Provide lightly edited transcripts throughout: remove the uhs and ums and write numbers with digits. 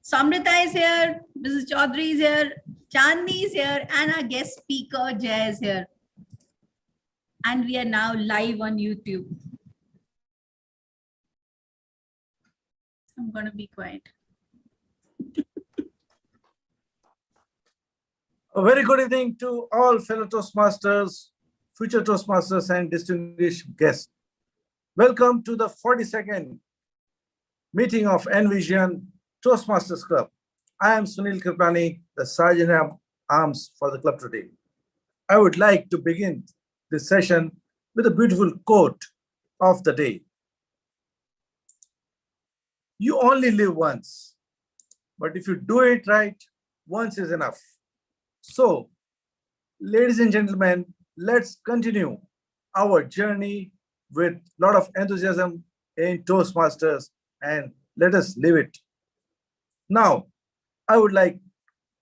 Samrita is here, Mrs. Chaudhary is here, Chandni is here, and our guest speaker, Jay, is here. And we are now live on YouTube. I'm going to be quiet. A very good evening to all fellow Toastmasters, future Toastmasters, and distinguished guests. Welcome to the 42nd meeting of NVezion Toastmasters Club. I am Sunil Kriplani, the Sergeant at Arms for the club today. I would like to begin this session with a beautiful quote of the day. You only live once, but if you do it right, once is enough. So, ladies and gentlemen, let's continue our journey with a lot of enthusiasm in Toastmasters and let us live it. Now, I would like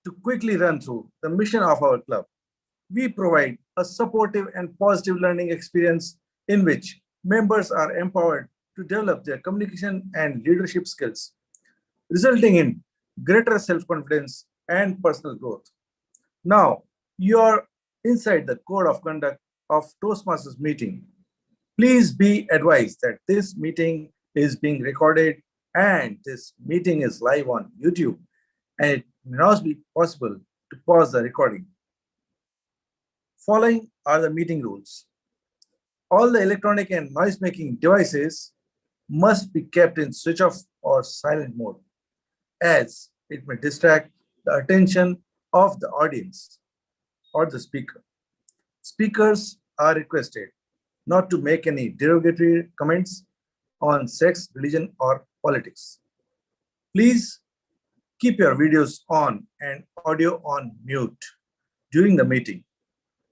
to quickly run through the mission of our club. We provide a supportive and positive learning experience in which members are empowered to develop their communication and leadership skills, resulting in greater self-confidence and personal growth. Now, you are inside the code of conduct of Toastmasters meeting. Please be advised that this meeting is being recorded and this meeting is live on YouTube, and it may not be possible to pause the recording. Following are the meeting rules. All the electronic and noise-making devices must be kept in switch off or silent mode, as it may distract the attention of the audience or the speaker. Speakers are requested not to make any derogatory comments on sex, religion, or politics. Please keep your videos on and audio on mute during the meeting.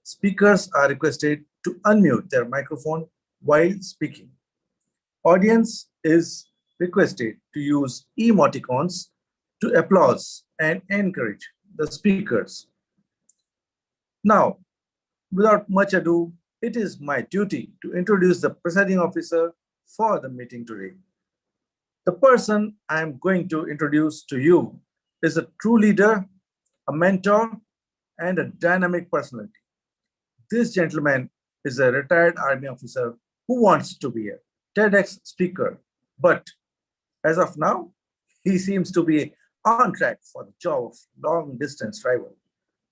Speakers are requested to unmute their microphone while speaking. Audience is requested to use emoticons to applause and encourage the speakers. Now, without much ado, it is my duty to introduce the presiding officer for the meeting today. The person I am going to introduce to you is a true leader, a mentor, and a dynamic personality. This gentleman is a retired army officer who wants to be a TEDx speaker, but as of now, he seems to be on track for the job of long-distance driver,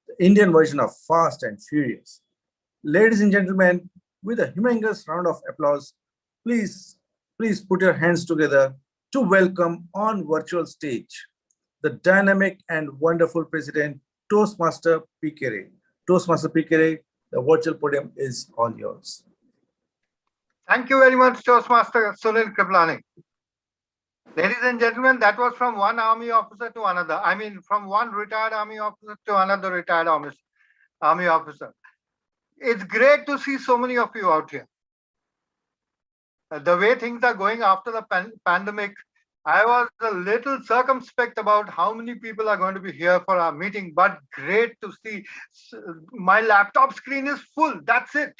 the Indian version of Fast and Furious. Ladies and gentlemen, with a humongous round of applause, please put your hands together to welcome on virtual stage the dynamic and wonderful president, Toastmaster P.K. Toastmaster P.K., the virtual podium is all yours. Thank you very much, Toastmaster Sunil Kriplani. Ladies and gentlemen, that was from one army officer to another. I mean, from one retired army officer to another retired army officer. It's great to see so many of you out here. The way things are going after the pandemic, I was a little circumspect about how many people are going to be here for our meeting, but great to see. My laptop screen is full. That's it.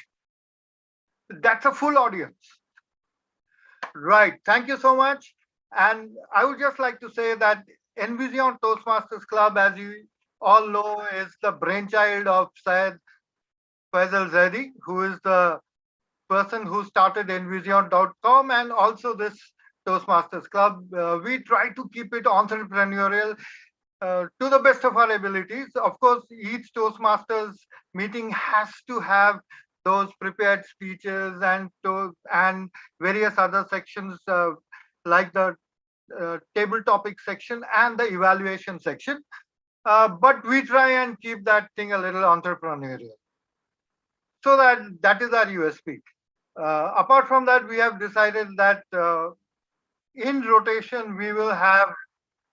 That's a full audience. Right. Thank you so much. And I would just like to say that NVezion Toastmasters Club, as you all know, is the brainchild of Syed Faisal Zaidi, who is the person who started NVezion.com and also this Toastmasters Club. We try to keep it entrepreneurial to the best of our abilities. Of course, each Toastmasters meeting has to have those prepared speeches and various other sections like the table topic section and the evaluation section. But we try and keep that thing a little entrepreneurial. So that is our USP. Apart from that, we have decided that in rotation, we will have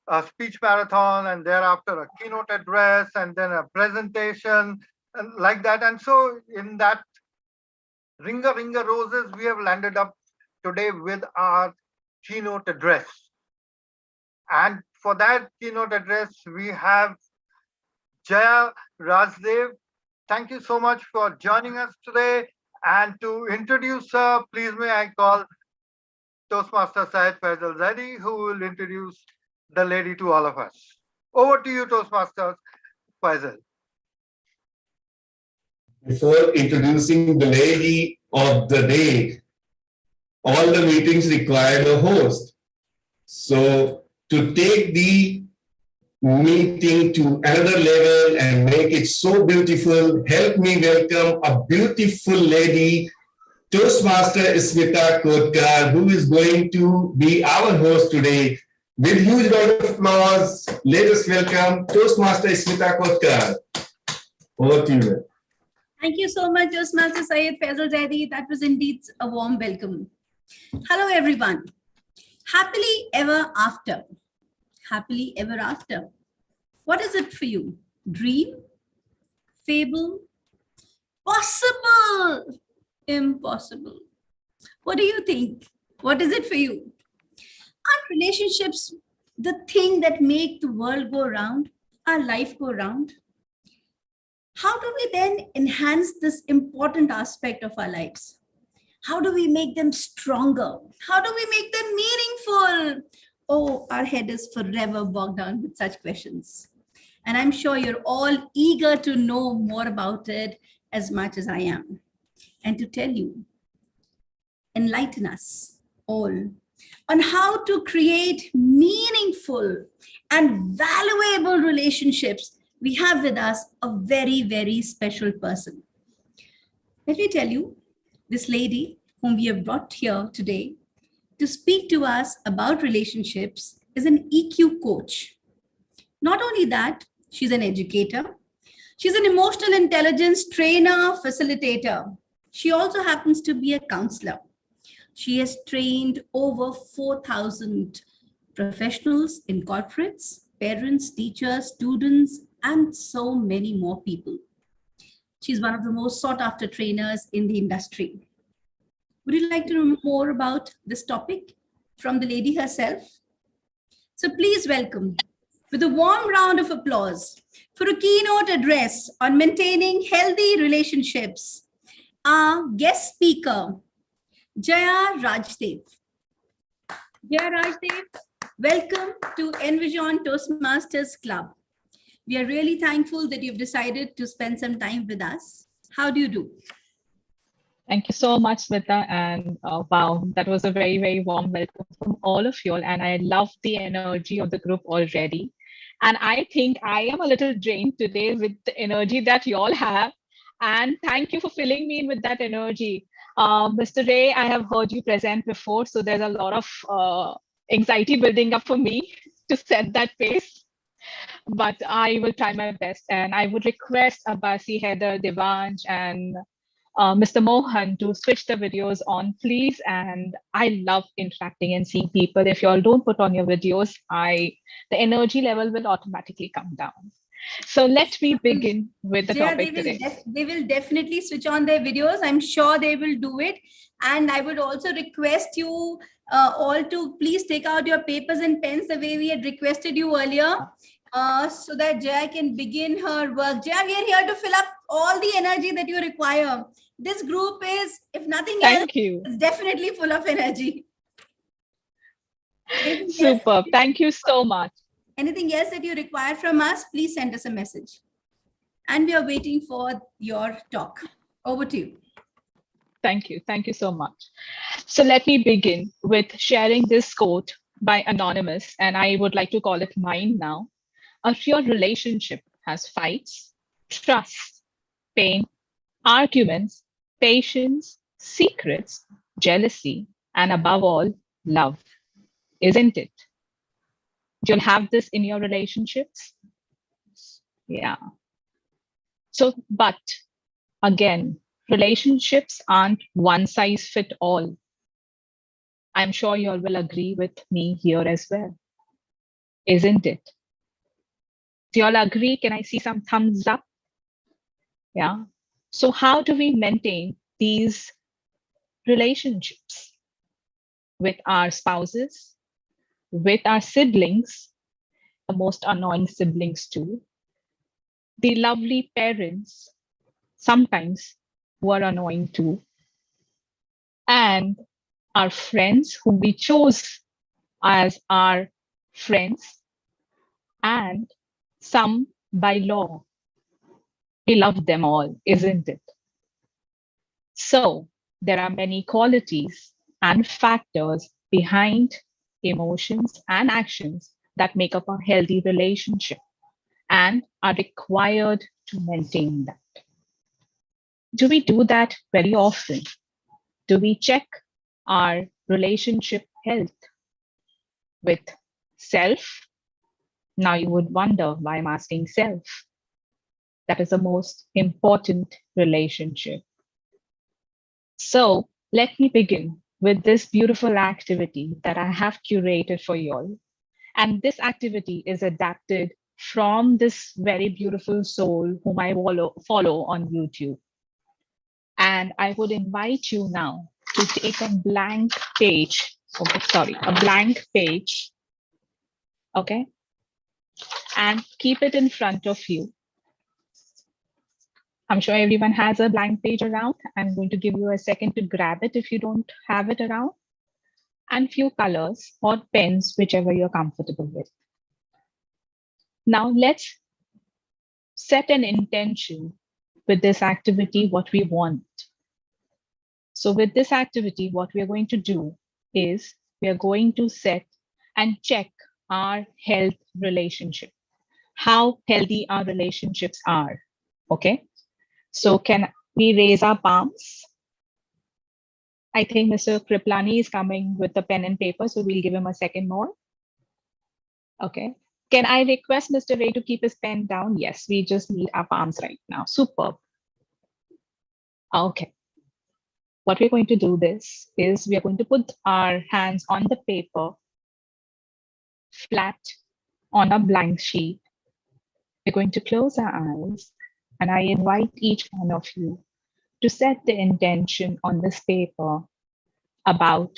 a speech marathon and thereafter a keynote address and then a presentation and like that. And so in that Ringa Roses, we have landed up today with our keynote address. And for that keynote address, we have Jaya Rajdev. Thank you so much for joining us today. And to introduce her, please may I call Toastmaster Syed Faisal Zaidi, who will introduce the lady to all of us. Over to you, Toastmasters. Faisal. Before introducing the lady of the day, all the meetings require a host. So to take the meeting to another level and make it so beautiful, help me welcome a beautiful lady, Toastmaster Smita Kotkar, who is going to be our host today. With huge round of applause, let us welcome Toastmaster Smita Kotkar. Over to you. Thank you so much, Toastmaster Syed Faisal Zaidi. That was indeed a warm welcome. Hello, everyone. Happily ever after. Happily ever after. What is it for you? Dream? Fable? Possible? Impossible. What do you think? What is it for you? Aren't relationships the thing that make the world go round, our life go round? How do we then enhance this important aspect of our lives? How do we make them stronger? How do we make them meaningful? Oh, our head is forever bogged down with such questions. And I'm sure you're all eager to know more about it as much as I am. And to tell you, enlighten us all on how to create meaningful and valuable relationships, we have with us a very, very special person. Let me tell you, this lady whom we have brought here today to speak to us about relationships is an EQ coach. Not only that, she's an educator. She's an emotional intelligence trainer, facilitator. She also happens to be a counselor. She has trained over 4,000 professionals in corporates, parents, teachers, students, and so many more people. She's one of the most sought after trainers in the industry. Would you like to know more about this topic from the lady herself? So please welcome, with a warm round of applause, for a keynote address on maintaining healthy relationships, our guest speaker, Jaya Rajdev. Jaya Rajdev, welcome to NVezion Toastmasters Club. We are really thankful that you've decided to spend some time with us. How do you do? Thank you so much, Smita. And wow, that was a very, very warm welcome from all of you all. And I love the energy of the group already. And I think I am a little drained today with the energy that you all have. And thank you for filling me in with that energy. Mr. Ray, I have heard you present before, so there's a lot of anxiety building up for me to set that pace. But I will try my best. And I would request Abasi, Heather, Devansh, and Mr. Mohan to switch the videos on, please. And I love interacting and seeing people. If you all don't put on your videos, the energy level will automatically come down. So let me begin with the topic today. They will definitely switch on their videos. I'm sure they will do it. And I would also request you all to please take out your papers and pens the way we had requested you earlier, so that Jaya can begin her work. Jaya, we are here to fill up all the energy that you require. This group is, if nothing else, it's definitely full of energy. Super. Thank you so much. Anything else that you require from us, please send us a message. And we are waiting for your talk. Over to you. Thank you. Thank you so much. So let me begin with sharing this quote by Anonymous, and I would like to call it mine now. A pure relationship has fights, trust, pain, arguments, patience, secrets, jealousy, and above all, love. Isn't it? You'll have this in your relationships. Yeah. So, but again, relationships aren't one size fit all. I'm sure you all will agree with me here as well. Isn't it? Do you all agree? Can I see some thumbs up? Yeah. So how do we maintain these relationships with our spouses, with our siblings, the most annoying siblings too, the lovely parents, sometimes who are annoying too, and our friends whom we chose as our friends, and some by law. We love them all, isn't it? So there are many qualities and factors behind emotions and actions that make up a healthy relationship and are required to maintain that. Do we do that very often? Do we check our relationship health with self? Now you would wonder why I'm asking self. That is the most important relationship. So let me begin with this beautiful activity that I have curated for you all. And this activity is adapted from this very beautiful soul whom I follow on YouTube. And I would invite you now to take a blank page, a blank page, okay? And keep it in front of you. I'm sure everyone has a blank page around. I'm going to give you a second to grab it if you don't have it around. And few colors or pens, whichever you're comfortable with. Now let's set an intention with this activity, what we want. So with this activity, what we are going to do is we are going to set and check our health relationship, how healthy our relationships are, okay? So can we raise our palms? I think Mr. Kriplani is coming with the pen and paper, so we'll give him a second more. Okay. Can I request Mr. Ray to keep his pen down? Yes, we just need our palms right now. Superb. Okay. What we're going to do this is we are going to put our hands on the paper, flat on a blank sheet. We're going to close our eyes, and I invite each one of you to set the intention on this paper about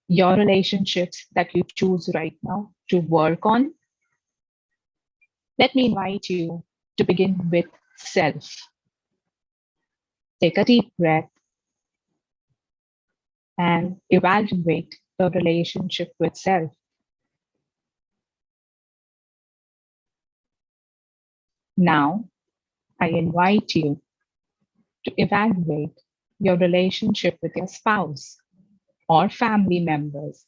your relationships that you choose right now to work on. Let me invite you to begin with self. Take a deep breath and evaluate the relationship with self. Now, I invite you to evaluate your relationship with your spouse or family members.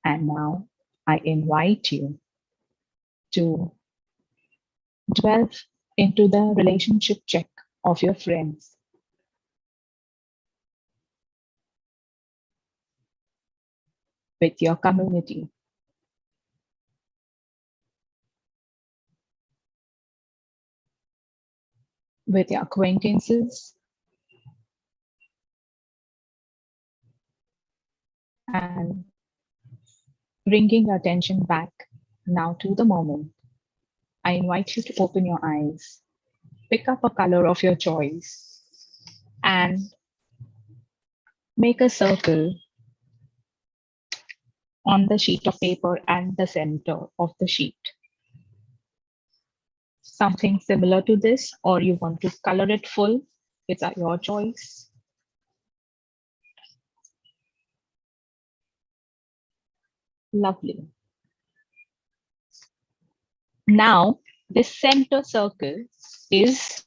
And now I invite you to delve into the relationship check of your friends. With your community. With your acquaintances. And bringing your attention back now to the moment. I invite you to open your eyes, pick up a color of your choice, and make a circle on the sheet of paper and the center of the sheet. Something similar to this, or you want to color it full, it's at your choice. Lovely. Now, this center circle is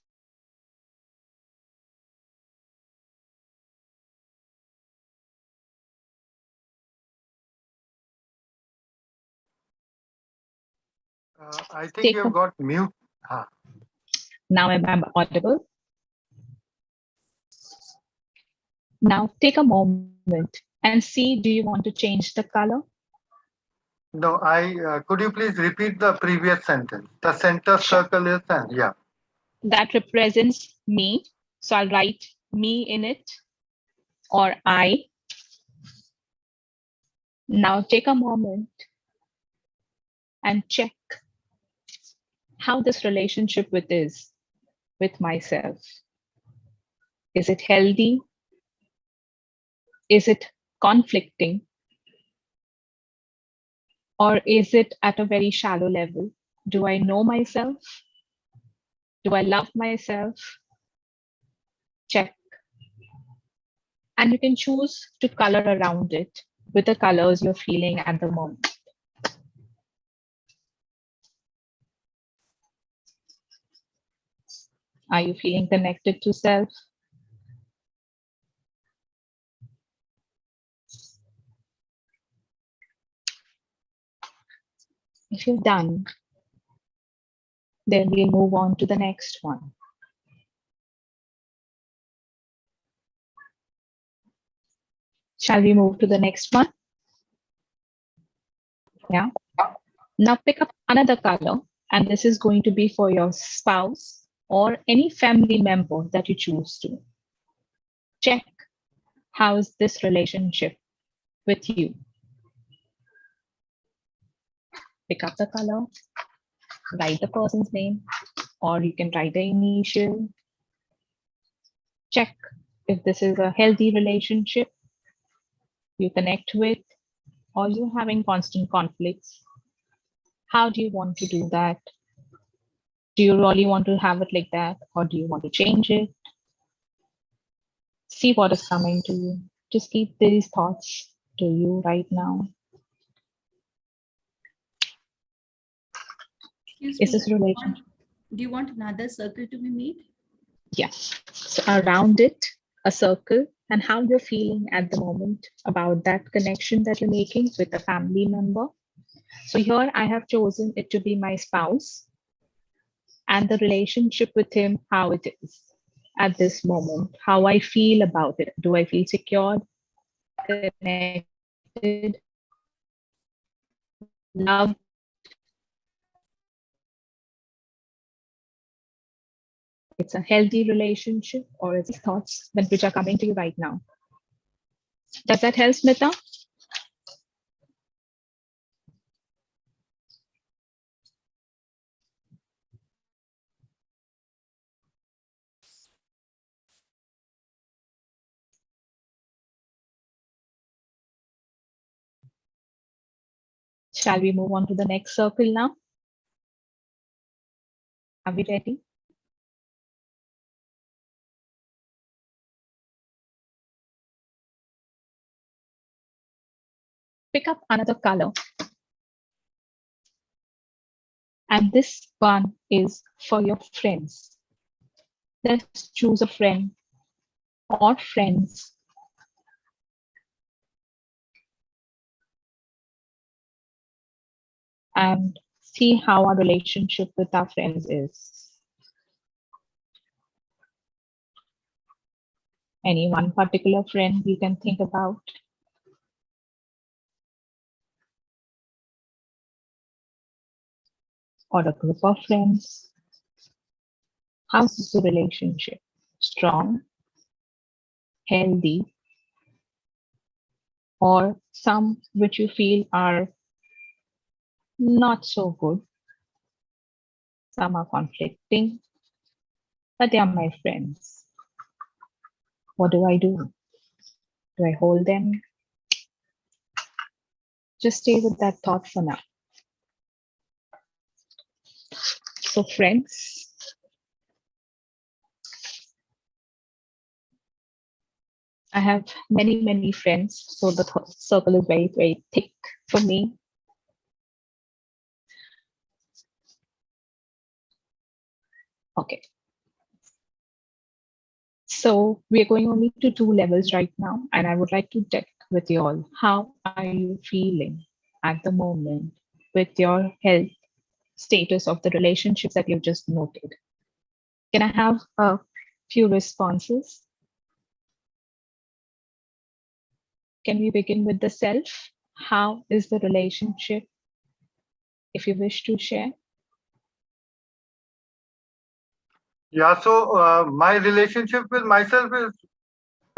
I think you've got mute. Now I'm audible. Now take a moment and see, do you want to change the color? No, could you please repeat the previous sentence? The center circle is, yeah. That represents me. So I'll write me in it, or I. Now take a moment and check how this relationship with myself. Is it healthy? Is it conflicting? Or is it at a very shallow level? Do I know myself? Do I love myself? Check. And you can choose to color around it with the colors you're feeling at the moment. Are you feeling connected to self? If you're done, then we'll move on to the next one. Shall we move to the next one? Yeah. Now pick up another color, and this is going to be for your spouse or any family member that you choose to. Check how is this relationship with you. Pick up the color, write the person's name, or you can write the initial. Check if this is a healthy relationship you connect with, or you're having constant conflicts. How do you want to do that? Do you really want to have it like that, or do you want to change it? See what is coming to you. Just keep these thoughts to you right now. Excuse Is me, this relationship? do you want another circle to be made? Yes. So around it, a circle, and how you're feeling at the moment about that connection that you're making with a family member. So here I have chosen it to be my spouse and the relationship with him, how it is at this moment, how I feel about it. Do I feel secured, connected, loved? It's a healthy relationship, or it's thoughts which are coming to you right now. Does that help, Smita? Shall we move on to the next circle now? Are we ready? Pick up another color. And this one is for your friends. Let's choose a friend or friends. And see how our relationship with our friends is. Any one particular friend you can think about? Or a group of friends? How's the relationship? Strong, healthy, or some which you feel are not so good? Some are conflicting, but they are my friends. What do I do? Do I hold them? Just stay with that thought for now. So friends, I have many friends, so the circle is very thick for me. Okay. So we're going only to 2 levels right now, and I would like to check with you all. How are you feeling at the moment with your health status of the relationships that you've just noted? Can I have a few responses? Can we begin with the self? How is the relationship, if you wish to share? Yeah, so my relationship with myself is,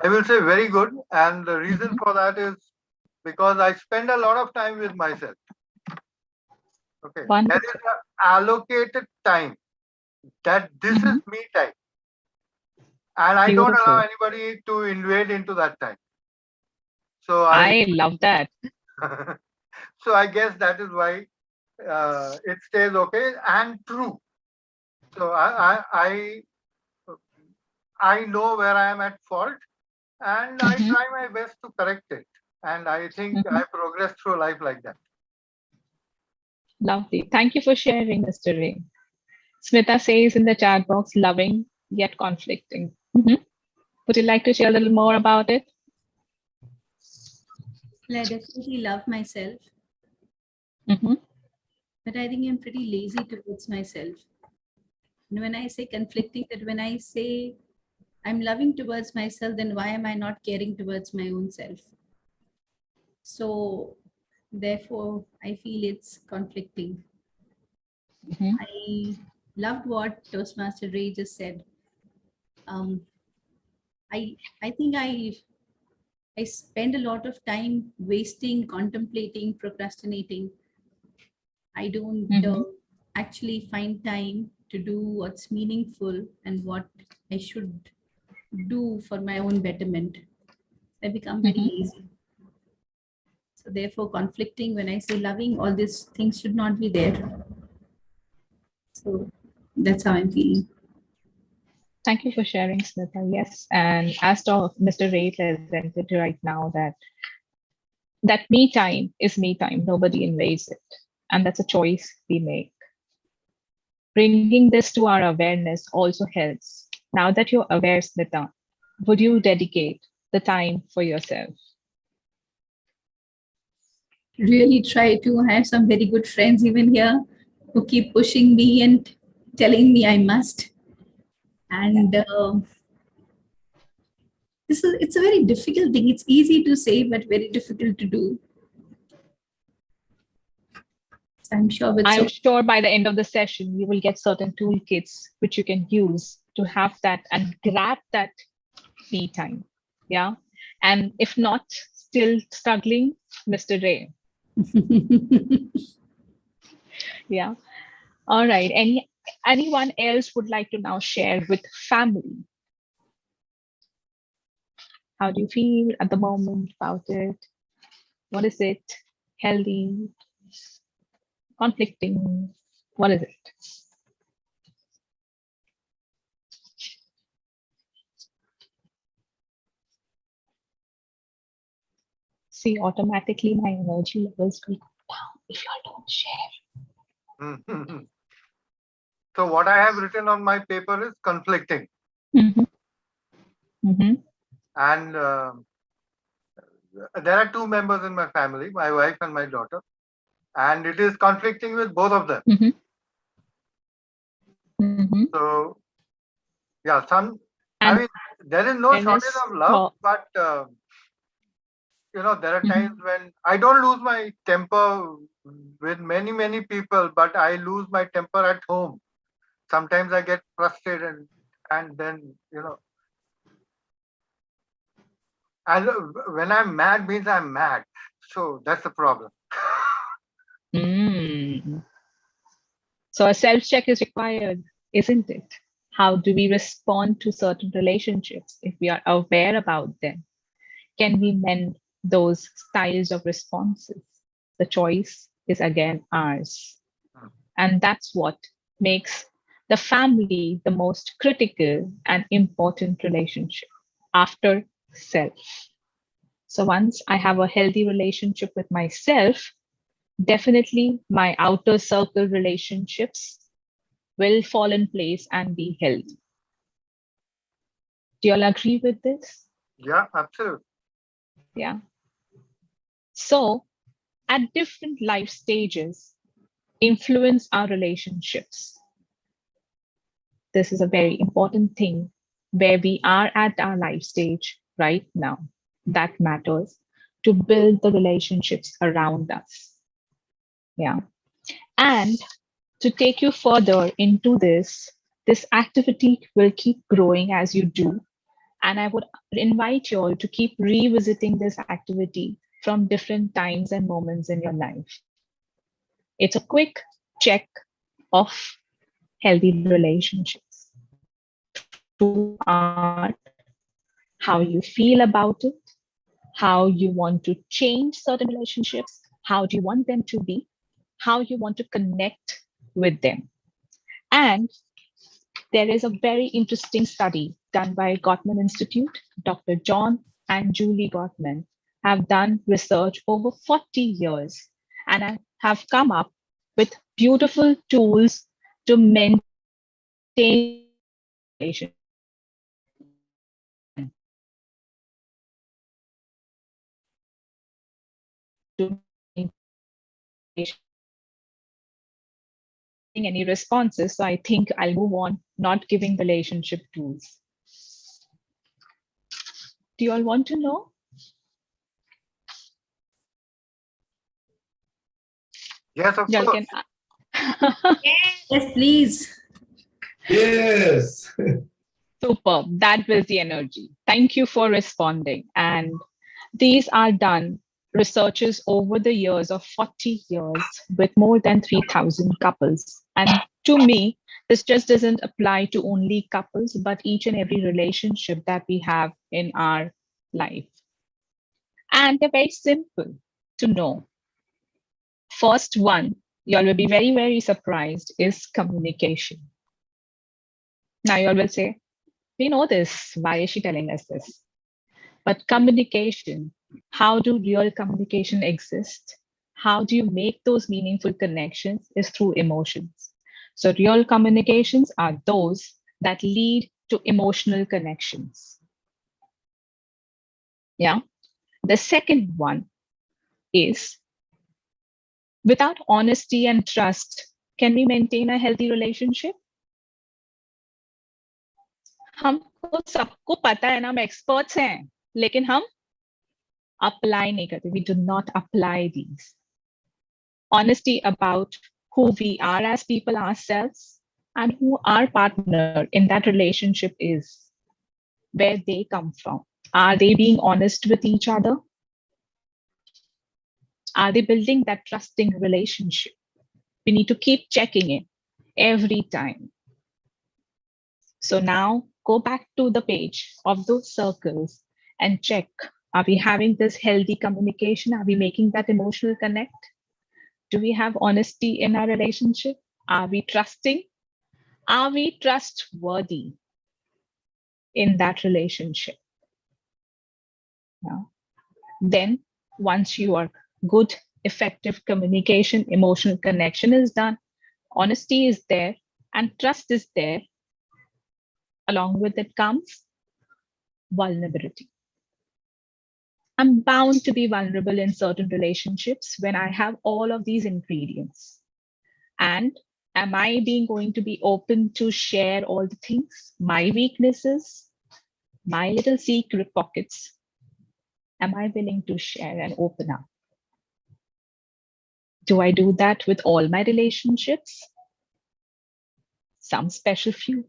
I will say, very good. And the reason for that is because I spend a lot of time with myself. Okay. Wonderful. There is an allocated time that this is me time. And I don't allow anybody to invade into that time. So I love that. So I guess that is why it stays okay and true. So I know where I am at fault, and I try my best to correct it. And I think I progress through life like that. Lovely. Thank you for sharing, Mr. Ray. Smita says in the chat box, loving yet conflicting. Would you like to share a little more about it? Well, I definitely love myself, Mm-hmm. but I think I'm pretty lazy towards myself. And when I say conflicting, that when I say I'm loving towards myself, then why am I not caring towards my own self? So therefore, I feel it's conflicting. I loved what Toastmaster Ray just said. I think I spend a lot of time wasting, contemplating, procrastinating. I don't actually find time to do what's meaningful and what I should do for my own betterment. I become very lazy. So therefore, conflicting, when I say loving, all these things should not be there. So that's how I'm feeling. Thank you for sharing, Smita. Yes, and as Mr. Ray presented right now, that me time is me time. Nobody invades it, and that's a choice we make. Bringing this to our awareness also helps. Now that you're aware, Smita, would you dedicate the time for yourself? Really try to have some very good friends even here who keep pushing me and telling me I must. And it's a very difficult thing. It's easy to say, but very difficult to do. So I'm sure by the end of the session, you will get certain toolkits which you can use to have that and grab that me time. Yeah. And if not, still struggling, Mr. Ray. Yeah. All right. Anyone else would like to now share with family? How do you feel at the moment about it? What is it? Healthy? Conflicting? What is it? See, automatically my energy levels will go down if you all don't share. So what I have written on my paper is conflicting. And there are two members in my family, my wife and my daughter, and it is conflicting with both of them. So yeah, I mean, there is no shortage of love, but you know, there are times when I don't lose my temper with many people, but I lose my temper at home. Sometimes I get frustrated, and then, you know, and when I'm mad means I'm mad. So that's the problem. So a self-check is required, isn't it? How do we respond to certain relationships if we are aware about them? Can we mend those styles of responses? The choice is again ours. And that's what makes the family the most critical and important relationship after self. So once I have a healthy relationship with myself, definitely my outer circle relationships will fall in place and be healthy. Do you all agree with this? Yeah, absolutely. Yeah. So at different life stages, influence our relationships. This is a very important thing where we are at our life stage right now. That matters to build the relationships around us. Yeah. And to take you further into this activity will keep growing as you do. And I would invite you all to keep revisiting this activity from different times and moments in your life. It's a quick check of healthy relationships through art, how you feel about it, how you want to change certain relationships, how do you want them to be, how you want to connect with them. And there is a very interesting study done by Gottman Institute. Dr. John and Julie Gottman have done research over 40 years and have come up with beautiful tools to maintain relation. To any responses, so I think I'll move on, not giving relationship tools. Do you all want to know? Yes, of Y'all course. can. Yes, please. Yes. Superb. That was the energy. Thank you for responding. And these are done researches over the years of 40 years with more than 3,000 couples. And to me, this just doesn't apply to only couples, but each and every relationship that we have in our life. And they're very simple to know. First one, you all will be very, very surprised, is communication. Now you all will say, we know this. Why is she telling us this? But communication, how do real communication exist? How do you make those meaningful connections is through emotions. So real communications are those that lead to emotional connections. Yeah. The second one is, without honesty and trust, can we maintain a healthy relationship? हमको सबको पता है ना, हम experts हैं, लेकिन हम apply नहीं करते. We do not apply these. Honesty about who we are as people ourselves and who our partner in that relationship is, where they come from. Are they being honest with each other? Are they building that trusting relationship? We need to keep checking it every time. So now go back to the page of those circles and check, are we having this healthy communication? Are we making that emotional connect? Do we have honesty in our relationship? Are we trusting? Are we trustworthy in that relationship? Yeah. Then once you are good, effective communication, emotional connection is done, honesty is there, and trust is there, along with it comes vulnerability. I'm bound to be vulnerable in certain relationships when I have all of these ingredients. And am I going to be open to share all the things, my weaknesses, my little secret pockets? Am I willing to share and open up? Do I do that with all my relationships? Some special few.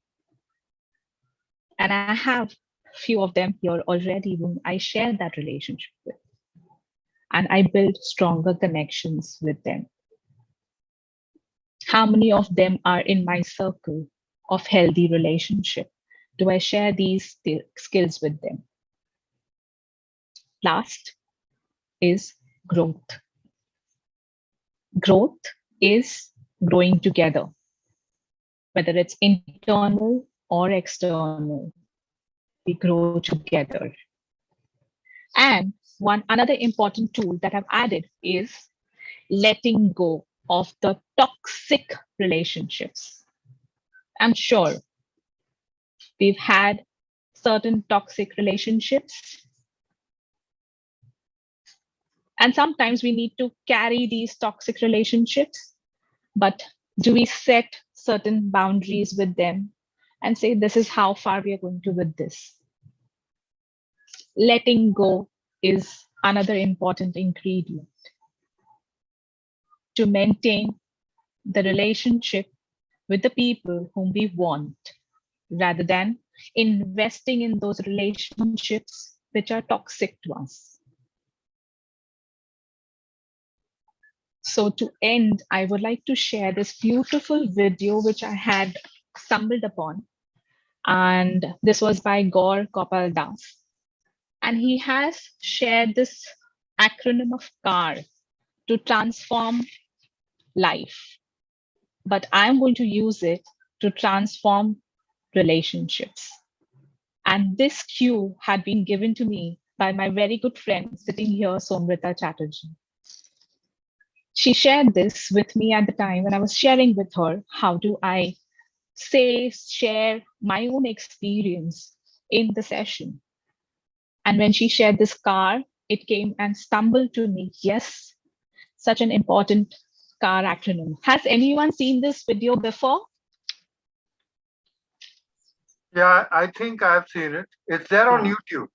And I have few of them here already whom I share that relationship with. And I build stronger connections with them. How many of them are in my circle of healthy relationship? Do I share these skills with them? Last is growth. Growth is growing together, whether it's internal or external. We grow together. And another important tool that I've added is letting go of the toxic relationships. I'm sure we've had certain toxic relationships. And sometimes we need to carry these toxic relationships, but do we set certain boundaries with them and say, this is how far we are going to with this? Letting go is another important ingredient to maintain the relationship with the people whom we want, rather than investing in those relationships which are toxic to us. So to end, I would like to share this beautiful video which I had stumbled upon. And this was by Gaur Gopal Das. And he has shared this acronym of CAR to transform life. But I'm going to use it to transform relationships. And this cue had been given to me by my very good friend sitting here, Somrita Chatterjee. She shared this with me at the time when I was sharing with her, how do I share my own experience in the session. And when she shared this car, it came and stumbled to me. Yes, such an important car acronym. Has anyone seen this video before? Yeah, I think I've seen it. It's there on YouTube.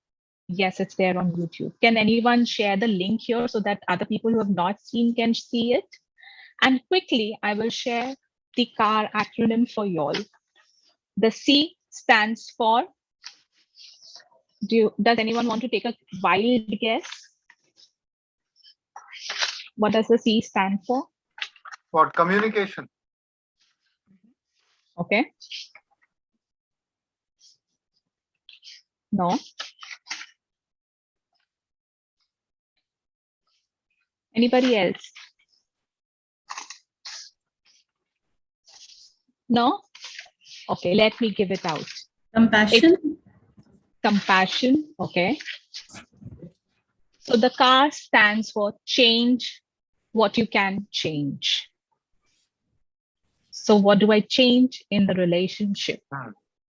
Yes, it's there on YouTube. Can anyone share the link here so that other people who have not seen can see it? And quickly, I will share the CAR acronym for you all. The C stands for, does anyone want to take a wild guess? What does the C stand for? What? Communication. Okay. No. Anybody else? No? Okay, let me give it out. Compassion. Compassion, okay. So the CAR stands for change what you can change. So what do I change in the relationship?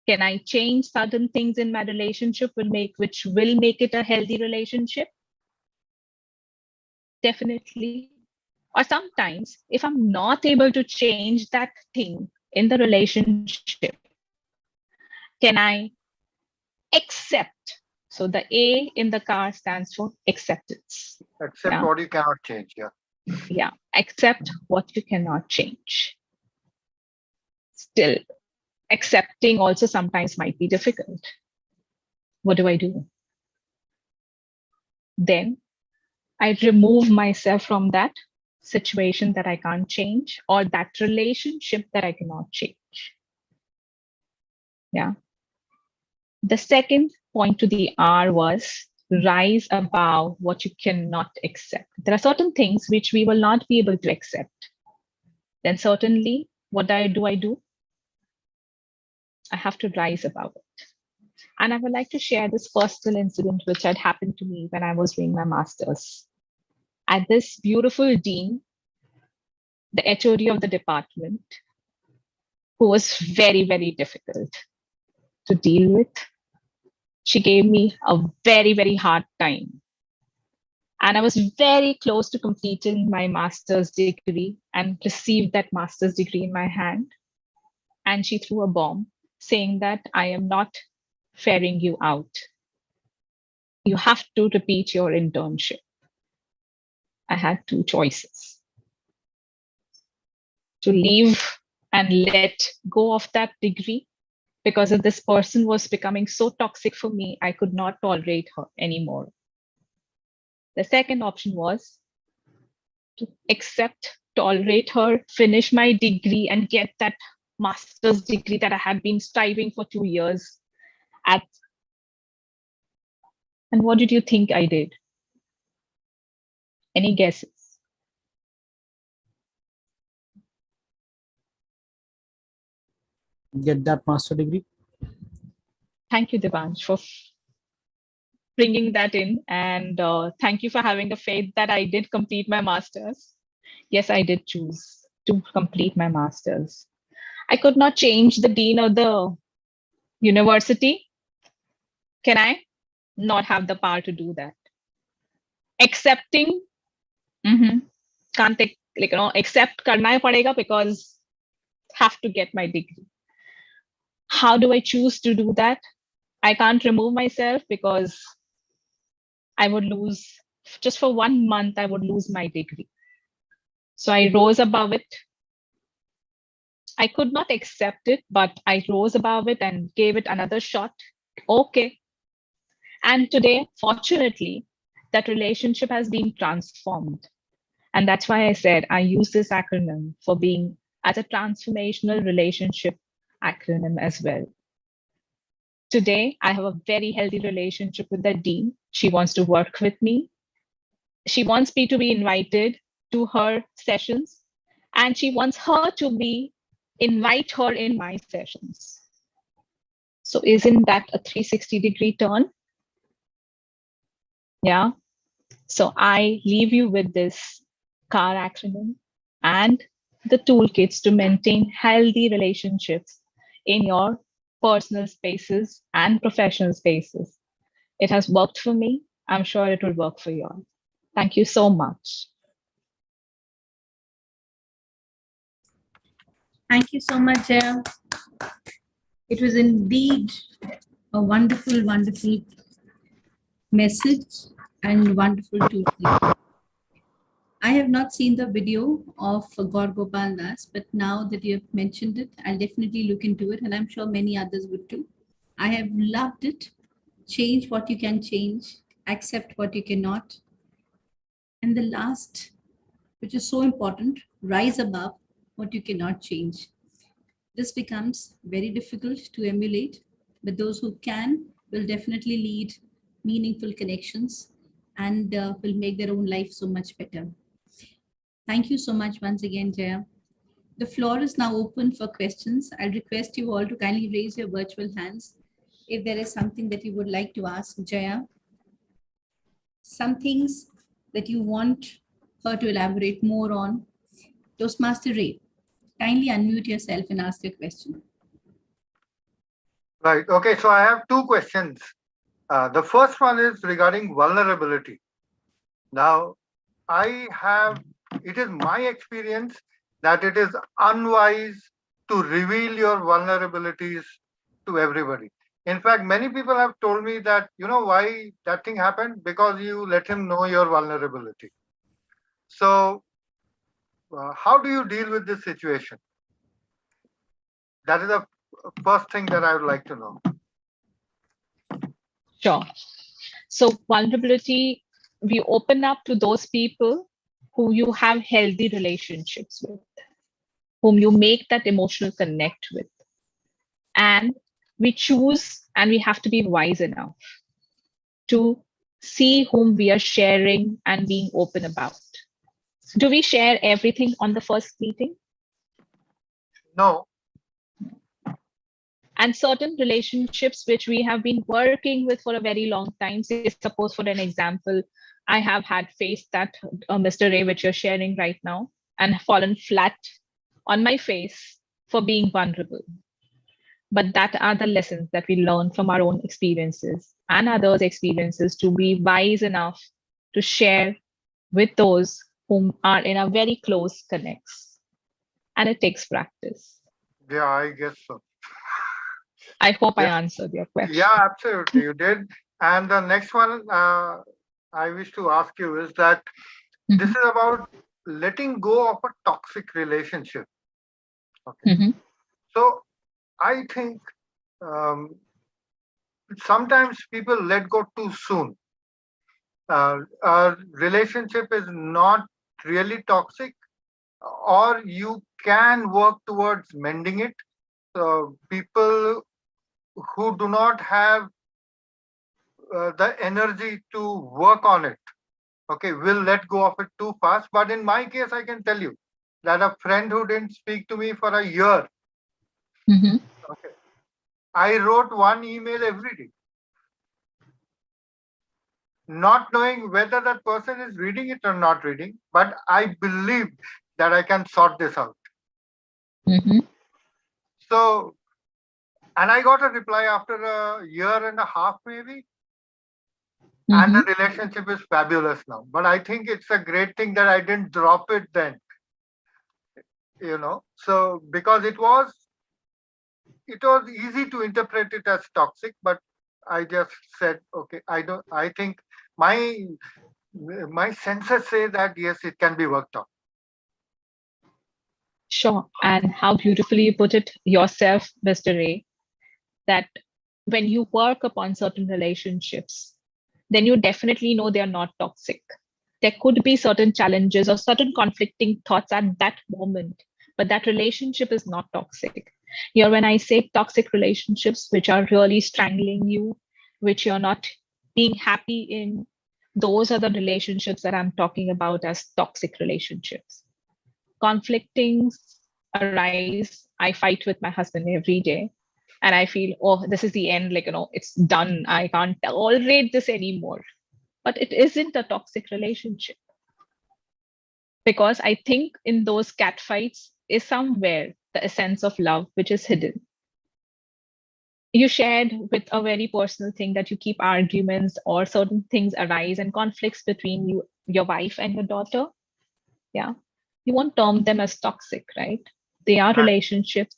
Can I change certain things in my relationship which will make it a healthy relationship? Definitely. Or sometimes if I'm not able to change that thing in the relationship, can I accept? So the A in the CAR stands for acceptance. Accept what you cannot change. Yeah. Yeah, accept what you cannot change. Still, accepting also sometimes might be difficult. What do I do? Then I remove myself from that situation that I can't change or that relationship that I cannot change. Yeah. The second point to the R was rise above what you cannot accept. There are certain things which we will not be able to accept. Then certainly, what do? I have to rise above it. And I would like to share this personal incident which had happened to me when I was doing my master's. At this beautiful dean, the HOD of the department, who was very, very difficult to deal with. She gave me a very, very hard time. And I was very close to completing my master's degree and received that master's degree in my hand. And she threw a bomb saying that I am not ferrying you out. You have to repeat your internship. I had two choices: to leave and let go of that degree, because if this person was becoming so toxic for me, I could not tolerate her anymore. The second option was to accept, tolerate her, finish my degree, and get that master's degree that I had been striving for 2 years at. And what did you think I did? Any guesses? Get that master degree. Thank you, Devansh, for bringing that in. And thank you for having the faith that I did complete my master's. Yes, I did choose to complete my master's. I could not change the dean of the university. Can I? Not have the power to do that. Accepting, can't take, accept karna hai padega because have to get my degree. How do I choose to do that? I can't remove myself because I would lose, just for 1 month, I would lose my degree. So I rose above it. I could not accept it, but I rose above it and gave it another shot. Okay. And today, fortunately, that relationship has been transformed. And that's why I said I use this acronym for being as a transformational relationship acronym as well. Today, I have a very healthy relationship with the dean. She wants to work with me. She wants me to be invited to her sessions, and she wants her to invite her in my sessions. So isn't that a 360-degree turn? Yeah. So I leave you with this CAR acronym and the toolkits to maintain healthy relationships in your personal spaces and professional spaces. It has worked for me. I'm sure it will work for you all. Thank you so much. Thank you so much, Jaya. It was indeed a wonderful, wonderful message and wonderful tool. I have not seen the video of Gaur Gopal Das, but now that you have mentioned it, I'll definitely look into it, and I'm sure many others would too. I have loved it. Change what you can change, accept what you cannot. And the last, which is so important, rise above what you cannot change. This becomes very difficult to emulate, but those who can will definitely lead meaningful connections and will make their own life so much better. Thank you so much once again, Jaya. The floor is now open for questions. I'll request you all to kindly raise your virtual hands if there is something that you would like to ask Jaya. Some things that you want her to elaborate more on. Toastmaster Ray, kindly unmute yourself and ask your question. Right. Okay. So I have two questions. The first one is regarding vulnerability. Now, it is my experience that it is unwise to reveal your vulnerabilities to everybody. In fact, many people have told me that, you know, why that thing happened? Because you let him know your vulnerability. So how do you deal with this situation? That is the first thing that I would like to know. Sure. So vulnerability, we open up to those people who you have healthy relationships with, whom you make that emotional connect with. And we choose, and we have to be wise enough to see whom we are sharing and being open about. Do we share everything on the first meeting? No. And certain relationships which we have been working with for a very long time, say, suppose for an example, I have had faced that, Mr. Ray, which you're sharing right now, and fallen flat on my face for being vulnerable. But that are the lessons that we learn from our own experiences and others' experiences to be wise enough to share with those whom are in a very close connects. And it takes practice. Yeah, I guess so. I hope I answered your question. Yeah, absolutely. You did. And the next one I wish to ask you is that this is about letting go of a toxic relationship. Okay. So I think sometimes people let go too soon. A relationship is not really toxic, or you can work towards mending it. So people who do not have the energy to work on it, okay, will let go of it too fast. But in my case, I can tell you that a friend who didn't speak to me for a year, okay, I wrote one email every day, not knowing whether that person is reading it or not reading, but I believe that I can sort this out. So, and I got a reply after a year and a half, maybe. And the relationship is fabulous now. But I think it's a great thing that I didn't drop it then. You know, so because it was easy to interpret it as toxic, but I just said, okay, I think my senses say that yes, it can be worked on. Sure. And how beautifully you put it yourself, Mr. Ray, that when you work upon certain relationships, then you definitely know they are not toxic. There could be certain challenges or certain conflicting thoughts at that moment, but that relationship is not toxic. Here, when I say toxic relationships, which are really strangling you, which you're not being happy in, those are the relationships that I'm talking about as toxic relationships. Conflictings arise. I fight with my husband every day. and I feel, oh, this is the end, it's done. I can't tolerate this anymore. But it isn't a toxic relationship, because I think in those cat fights is somewhere the essence of love, which is hidden. You shared with a very personal thing that you keep arguments or certain things arise and conflicts between you, your wife and your daughter. Yeah. You won't term them as toxic, right? They are relationships.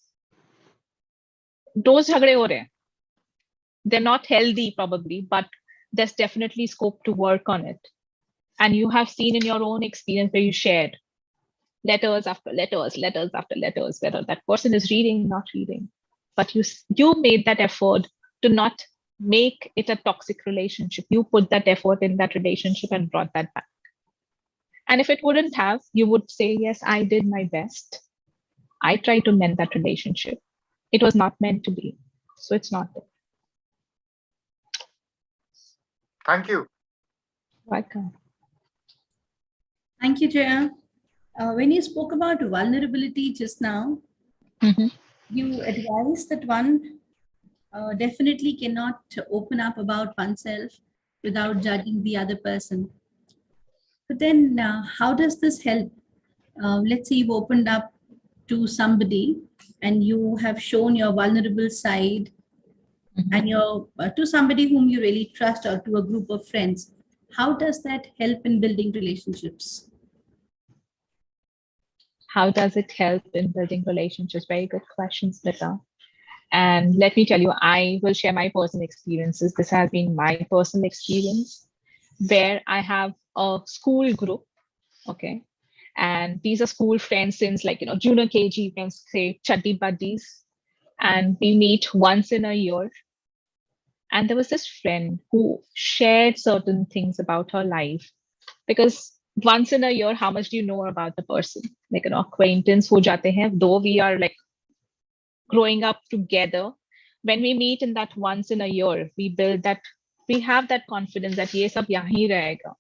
Those jhagde ho rahe hain. They're not healthy probably, but there's definitely scope to work on it. And you have seen in your own experience where you shared letters after letters, letters after letters, whether that person is reading, not reading. But you made that effort to not make it a toxic relationship. You put that effort in that relationship and brought that back. And if it wouldn't have, you would say, yes, I did my best. I tried to mend that relationship. It was not meant to be. So it's not there. Thank you. Welcome. Thank you, Jaya. When you spoke about vulnerability just now, you advised that one definitely cannot open up about oneself without judging the other person. But then how does this help? Let's say you've opened up to somebody and you have shown your vulnerable side and you're to somebody whom you really trust or to a group of friends. How does that help in building relationships? How does it help in building relationships? Very good question, Smita. And let me tell you, I will share my personal experiences. This has been my personal experience where I have a school group, okay? And these are school friends since junior KG, you can say chuddy buddies. And we meet once in a year. And there was this friend who shared certain things about her life, because once in a year, how much do you know about the person? Like an acquaintance ho jate hain, though we are growing up together. When we meet in that once in a year, we have that confidence that ye sab yahan hi rahega.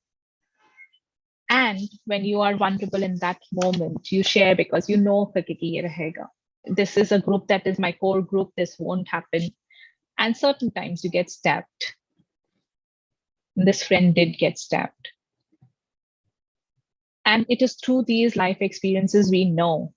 And when you are vulnerable in that moment, you share because you know कि ये रहेगा. This is a group that is my core group. This won't happen. And certain times you get stabbed. This friend did get stabbed. And it is through these life experiences we know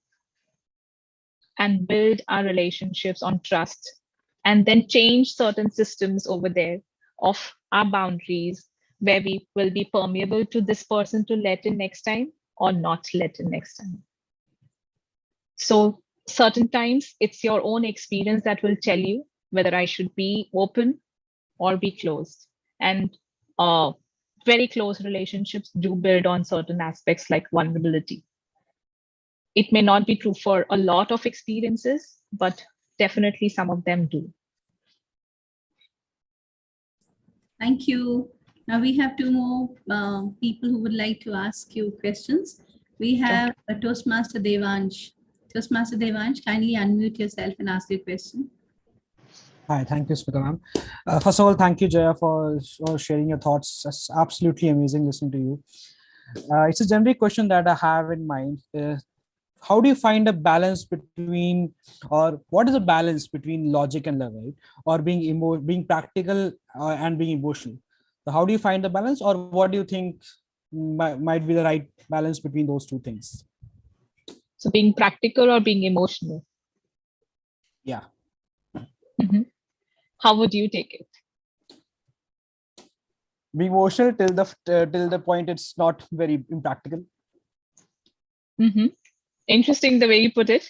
and build our relationships on trust, and then change certain systems over there of our boundaries, where we will be permeable to this person to let in next time or not let in next time. So certain times it's your own experience that will tell you whether I should be open or be closed. And very close relationships do build on certain aspects like vulnerability. It may not be true for a lot of experiences, but definitely some of them do. Thank you. Now we have two more people who would like to ask you questions. We have a Toastmaster Devansh. Toastmaster Devansh, kindly unmute yourself and ask your question. Hi, thank you, Smita ma'am. First of all, thank you, Jaya, for sharing your thoughts. It's absolutely amazing listening to you. It's a generic question that I have in mind. How do you find a balance between, or what is a balance between logic and love, right? Or being practical and being emotional? So how do you find the balance, or what do you think might be the right balance between those two things? So being practical or being emotional? Yeah. How would you take it? Being emotional till the point it's not very impractical. Interesting the way you put it.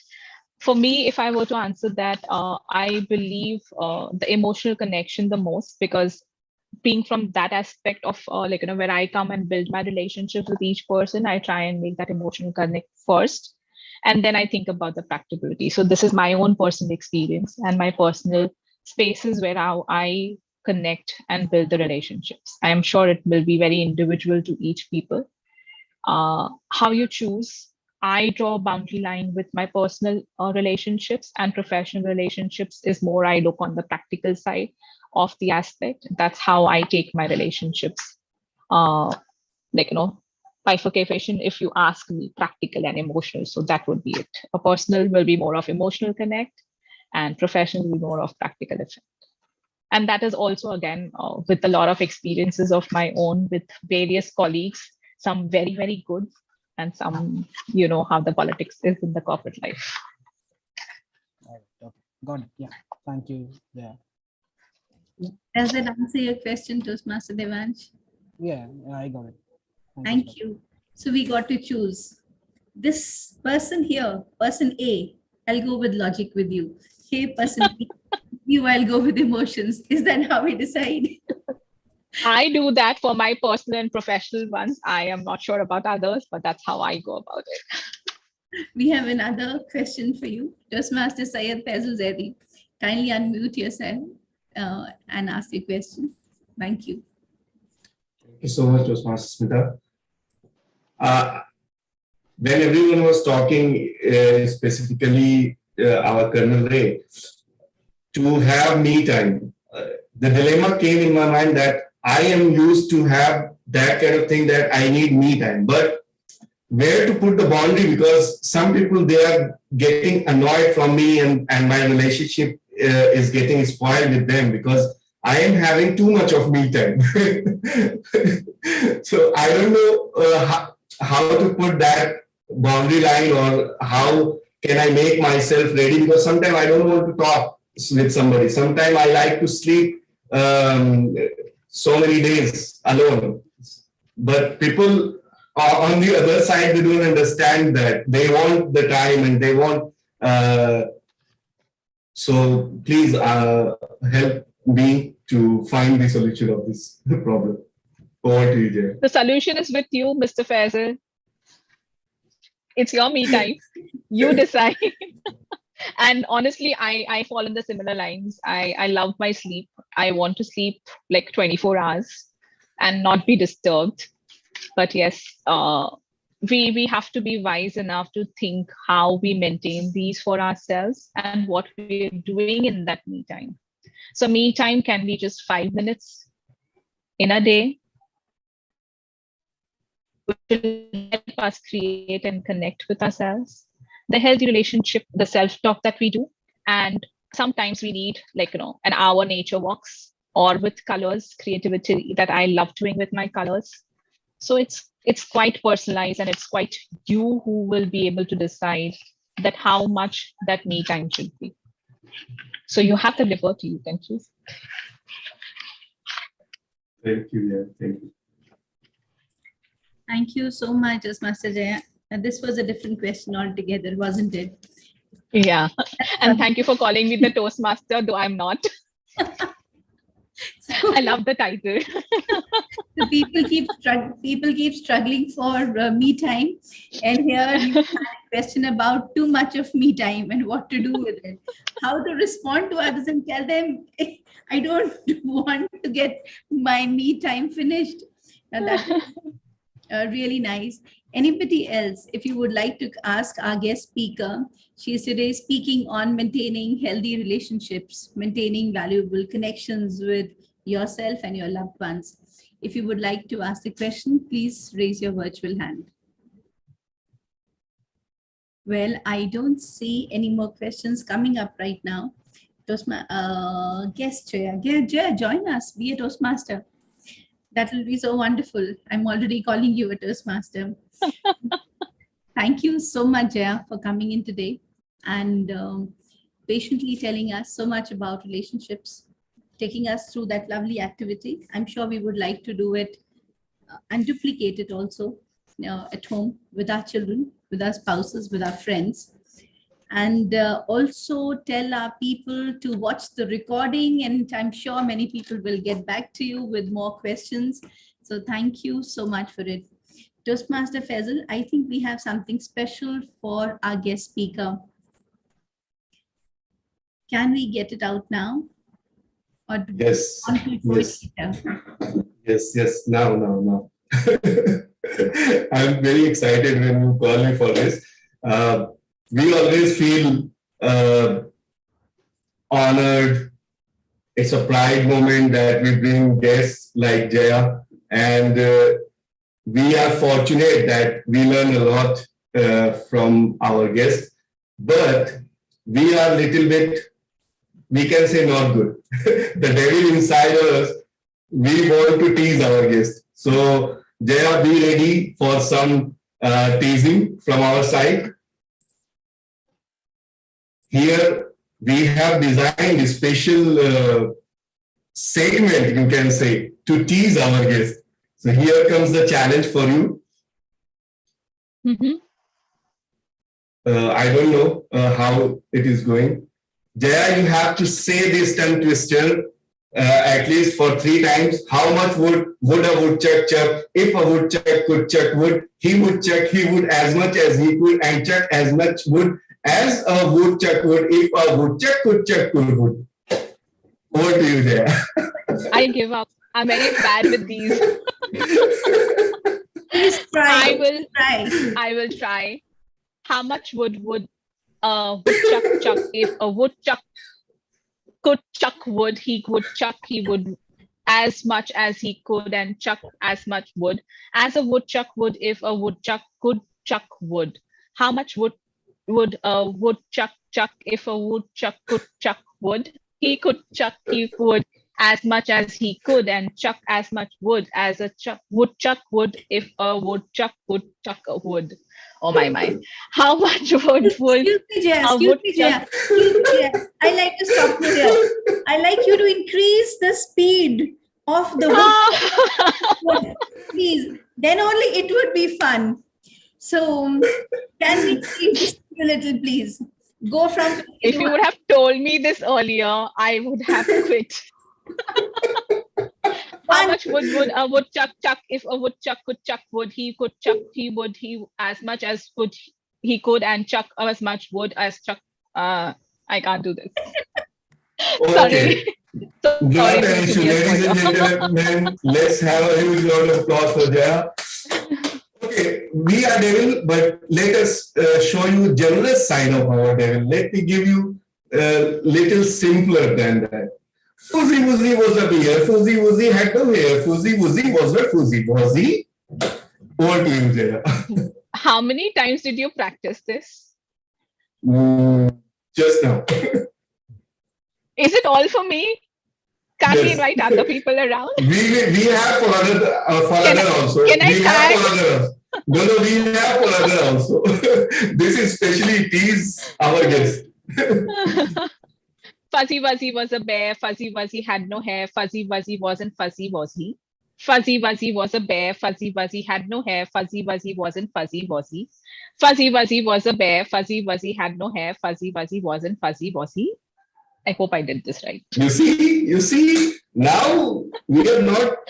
For me, if I were to answer that, I believe the emotional connection the most, because being from that aspect of where I come and build my relationships with each person, I try and make that emotional connect first. And then I think about the practicability. So this is my own personal experience and my personal spaces where how I connect and build the relationships. I am sure it will be very individual to each people. How you choose, I draw a boundary line with my personal relationships, and professional relationships is more I look on the practical side of the aspect. That's how I take my relationships. Bifurcation, if you ask me, practical and emotional. So that would be it. A personal will be more of emotional connect, and professionally more of practical effect. And that is also, again, with a lot of experiences of my own with various colleagues, some very, very good, and some, you know, how the politics is in the corporate life. All right, okay. Got it. Yeah. Thank you. Yeah. Does that answer your question, Toastmaster Devansh? Yeah, I got it. Thank you. So we got to choose this person here, person A. I'll go with logic with you. Hey, person B, you, I'll go with emotions. Is that how we decide? I do that for my personal and professional ones. I am not sure about others, but that's how I go about it. We have another question for you. Toastmaster Syed Faisal Zaidi. Kindly unmute yourself and ask your question. Thank you. Thank you so much, Toastmaster Smita. When everyone was talking, specifically our Colonel Ray, to have me time, the dilemma came in my mind that I am used to have that kind of thing that I need me time, but where to put the boundary? Because some people, they are getting annoyed from me, and my relationship is getting spoiled with them because I am having too much of me time. So I don't know how to put that boundary line, or how can I make myself ready, because sometimes I don't want to talk with somebody. Sometimes I like to sleep so many days alone. But people on the other side, they don't understand that. They want the time and they want. So please help me to find the solution of this problem. Over to you, Jay. The solution is with you, Mr. Faisal. It's your me time. You decide. And honestly, I fall in the similar lines. I love my sleep. I want to sleep like 24 hours and not be disturbed. But yes, we have to be wise enough to think how we maintain these for ourselves and what we're doing in that me time. So me time can be just 5 minutes in a day, which will help us create and connect with ourselves. The healthy relationship, the self-talk that we do. And sometimes we need, like, an hour nature walks, or with colors, creativity that I love doing with my colors. So it's quite personalized, and it's quite you who will be able to decide that how much that me time should be. So you have the liberty, you can choose. Thank you, yeah, thank you. Thank you so much, Master Jaya. This was a different question altogether, wasn't it? Yeah, and thank you for calling me the Toastmaster, though I'm not. I love the title. So people keep struggling for me time, and here you have a question about too much of me time and what to do with it, how to respond to others and tell them I don't want to get my me time finished. That's really nice. Anybody else, if you would like to ask our guest speaker, she is today speaking on maintaining healthy relationships, maintaining valuable connections with yourself and your loved ones. If you would like to ask the question, please raise your virtual hand. Well, I don't see any more questions coming up right now. Guest Jaya, join us, be a Toastmaster. That will be so wonderful. I'm already calling you a Toastmaster. Thank you so much, Jaya, for coming in today and patiently telling us so much about relationships, taking us through that lovely activity. I'm sure we would like to do it and duplicate it also at home with our children, with our spouses, with our friends. And also tell our people to watch the recording, and I'm sure many people will get back to you with more questions. So thank you so much for it. Toastmaster Faisal, I think we have something special for our guest speaker. Can we get it out now? Or Yes. Yes. Now. I'm very excited when you call me for this. We always feel honored. It's a pride moment that we bring guests like Jaya, and we are fortunate that we learn a lot from our guests, but we are a little bit we can say not good. The devil inside us, we want to tease our guests. So Jaya, be ready for some teasing from our side. Here we have designed a special segment, you can say, to tease our guests. So here comes the challenge for you. I don't know how it is going. Jaya, you have to say this tongue twister at least for 3 times. How much would a woodchuck chuck? If a woodchuck could chuck wood, he would chuck he would as much as he could, and chuck as much wood as a woodchuck would if a woodchuck could chuck wood. Over to you, Jaya. I give up. I'm very bad with these. Please try. I will try. How much would a woodchuck chuck? If a woodchuck could chuck wood, he would as much as he could and chuck as much wood as a woodchuck would if a woodchuck could chuck wood. How much would a woodchuck chuck if a woodchuck could chuck wood? He could chuck wood as much as he could and chuck as much wood as a woodchuck would if a woodchuck could chuck a wood. Oh my. How much wood would Excuse me, Jaya. I like to stop you here. I like you to increase the speed of the wood. Please. Then only it would be fun. So can we keep this a little, please? Go from... If you would have told me this earlier, I would have quit. How much wood would a woodchuck chuck? If a woodchuck could chuck wood, he could chuck he as much as wood he could and chuck as much wood as chuck. I can't do this. Okay. Sorry. Not an issue, ladies and gentlemen. Let's have a huge round of applause for Jaya. Okay, we are devil, but let us show you generous side of our devil. Let me give you a little simpler than that. Fuzzy Wuzzy was a bear. Fuzzy Wuzzy had no hair. Fuzzy Wuzzy was not fuzzy. Was he? Over to you, Jaya. How many times did you practice this? Just now. Is it all for me? Can't we invite other people around? We have for other also. Can I tag? No, we have for other also. This is specially tease our guests. Fuzzy Wuzzy was a bear. Fuzzy Wuzzy had no hair. Fuzzy Wuzzy wasn't fuzzy, was he? Fuzzy Wuzzy was a bear. Fuzzy Wuzzy had no hair. Fuzzy Wuzzy wasn't fuzzy, was he? Fuzzy Wuzzy was a bear. Fuzzy Wuzzy had no hair. Fuzzy Wuzzy wasn't fuzzy, was he? I hope I did this right. You see, now we are not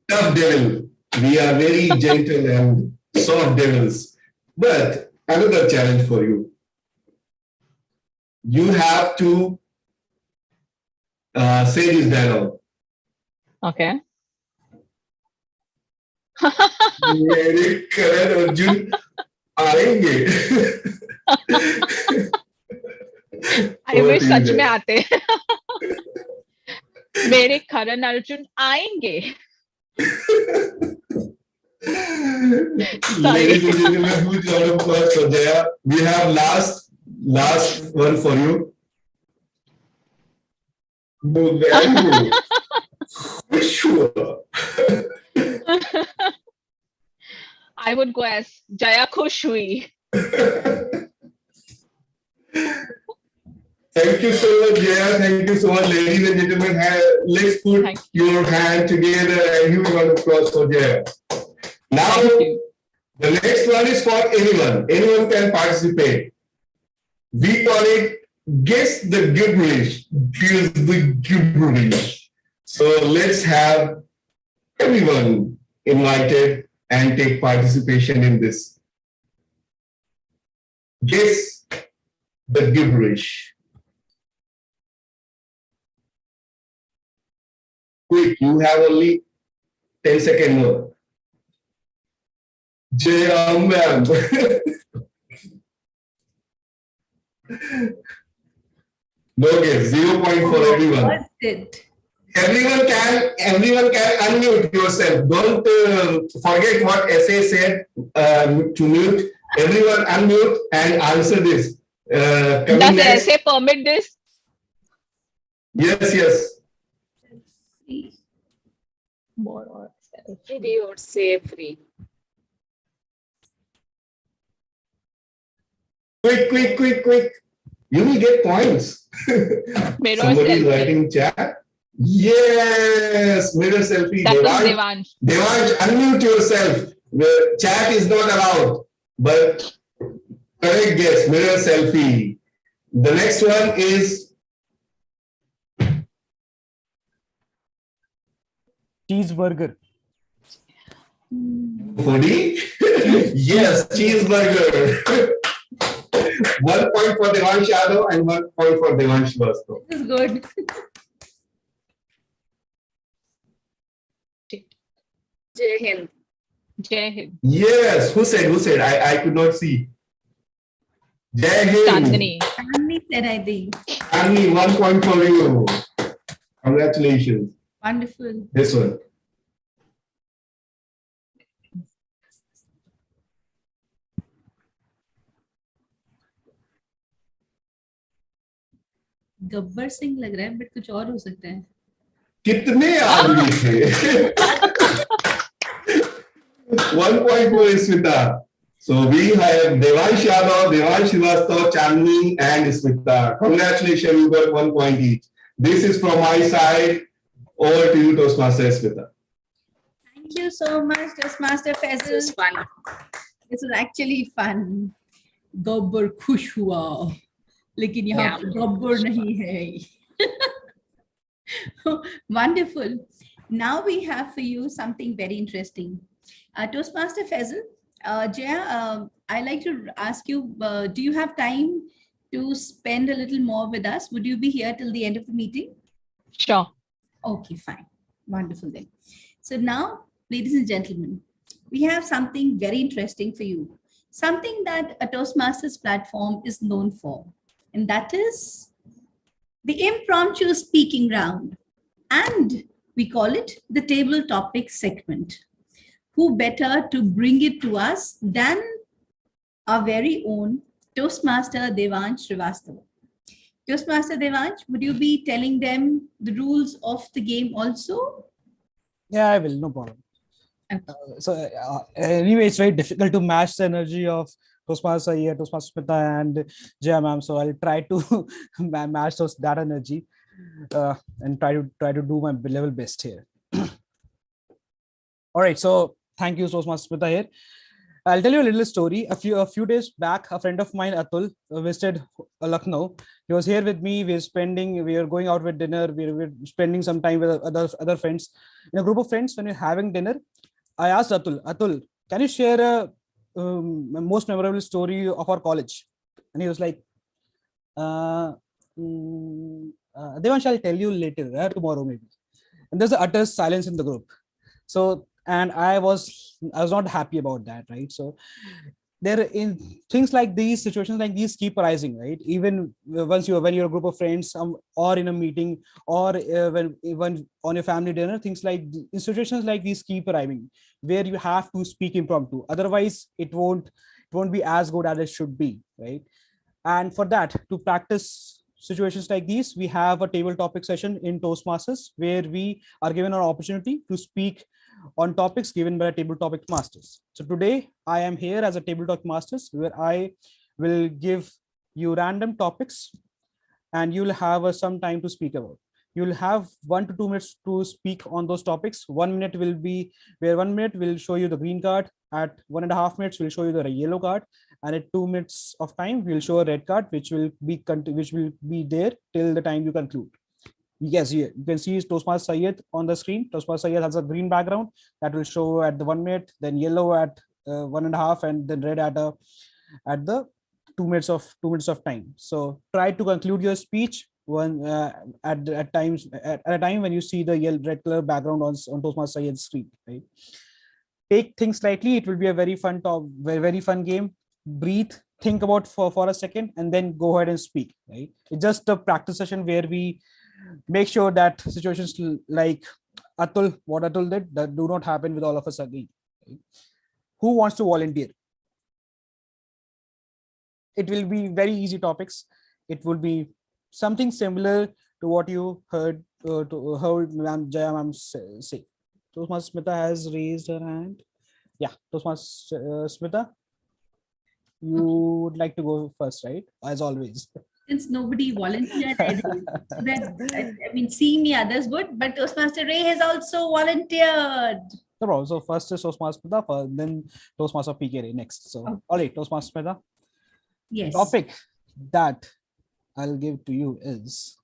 tough devil. We are very gentle and soft devils. But another challenge for you. You have to say this dialogue. Okay. मेरे करण अर्जुन आएंगे. I wish सच में आते. मेरे करण अर्जुन आएंगे. Ladies and gentlemen, huge round of applause for Jaya. We have last one for you. Sure. I would go as Jaya Khush hui. Thank you so much, Jaya. Thank you so much, ladies and gentlemen. Let's put your hand together and huge round of applause for Jaya. Now, the next one is for anyone. Anyone can participate. We call it Guess the Gibberish. Guess the Gibberish. So let's have everyone invited and take participation in this. Guess the Gibberish. Quick, you have only 10 seconds more. Jaya ma'am. No guess, 0 point for everyone. What's it? Everyone can unmute yourself. Don't forget what SA said to mute. Everyone unmute and answer this. Coming Does the next. essay permit this? Yes, yes. Let's see. More or self. Free or say free. Quick. You will get points. Mirror Somebody is selfie. writing chat. Yes, mirror selfie. That was Devansh, Devansh. Devansh, unmute yourself. The chat is not allowed. But correct guess, mirror selfie. The next one is Cheeseburger. foodie. Yes, cheeseburger. 1 point for Devansh Yadav and 1 point for Devansh Srivastava. This is good. Jai Hind. Jai Hind. Yes, who said? I could not see. Jai Hind. Chandni. Annie said, I think. Annie, 1 point for you. Congratulations. Wonderful. This one. Gabbar Singh लग रहा है but कुछ और हो सकता है. कितने आदमी थे? 1 point for Smita. So we have Devansh Yadav, Devansh Srivastava, Chandni, and Smita. Congratulations, you got 1 point each. This is from my side. Over to you, Toastmaster Smita. Thank you so much, Toastmaster This Faisal. is fun. This was actually fun. Gabbar खुश हुआ लेकिन यहाँ Yeah. Gabbar नहीं है. Wonderful. Now we have for you something very interesting. Toastmaster Faisal, Jaya, I'd like to ask you, do you have time to spend a little more with us? Would you be here till the end of the meeting? Sure. Okay, fine. Wonderful then. So now, ladies and gentlemen, we have something very interesting for you. Something that a Toastmasters platform is known for. And that is the impromptu speaking round. And we call it the table topic segment. Who better to bring it to us than our very own Toastmaster Devansh Srivastava. Toastmaster Devansh, would you be telling them the rules of the game also? Yeah, I will. No problem. Okay. Anyway, it's very difficult to match the energy of Toastmaster here, Toastmaster Smita and Jaya ma'am. So I'll try to match that energy and try to do my level best here. All right. So thank you, Toastmaster Smita here. I'll tell you a little story. A few days back, a friend of mine, Atul, visited Lucknow. He was here with me. We were going out with dinner. We were spending some time with other friends. In a group of friends, when we're having dinner, I asked Atul, can you share a most memorable story of our college? And he was like, Devansh, I'll tell you later, tomorrow maybe. And there's an utter silence in the group. So, and I was not happy about that, right? So there in things like these, situations like these keep arising, right? Even when you're a group of friends or in a meeting or when on your family dinner, things like in situations like these keep arriving where you have to speak impromptu. Otherwise, it won't be as good as it should be, right? And for that, to practice situations like these, we have a table topic session in Toastmasters where we are given an opportunity to speak on topics given by table topic masters. So today I am here as a table topic masters where I will give you random topics and you'll have some time to speak about. You'll have 1 to 2 minutes to speak on those topics. 1 minute will be where 1 minute will show you the green card. At 1.5 minutes, we'll show you the yellow card. And at 2 minutes of time, we'll show a red card, which will be there till the time you conclude. Yes, you can see Toastmaster Syed on the screen. Toastmaster Syed has a green background that will show at the 1 minute, then yellow at 1.5, and then red at the 2 minutes of time. So try to conclude your speech when at a time when you see the red color background on Toastmaster Syed's screen. Right? Take things lightly. It will be a very fun very fun game. Breathe, think about for a second, and then go ahead and speak. Right? It's just a practice session where we make sure that situations like what Atul did, that do not happen with all of us again. Right? Who wants to volunteer? It will be very easy topics. It will be something similar to what you heard Jaya ma'am say. Toastmaster Smita has raised her hand. Yeah, Toastmaster Smita, you would like to go first, right? As always. Since nobody volunteered, I will. So that, I mean, seeing me, others would, but Toastmaster Ray has also volunteered. No problem. So first is Toastmaster Smita, then Toastmaster PK next. So, Okay. all right, Toastmaster Smita. Yes. Topic that I'll give to you is: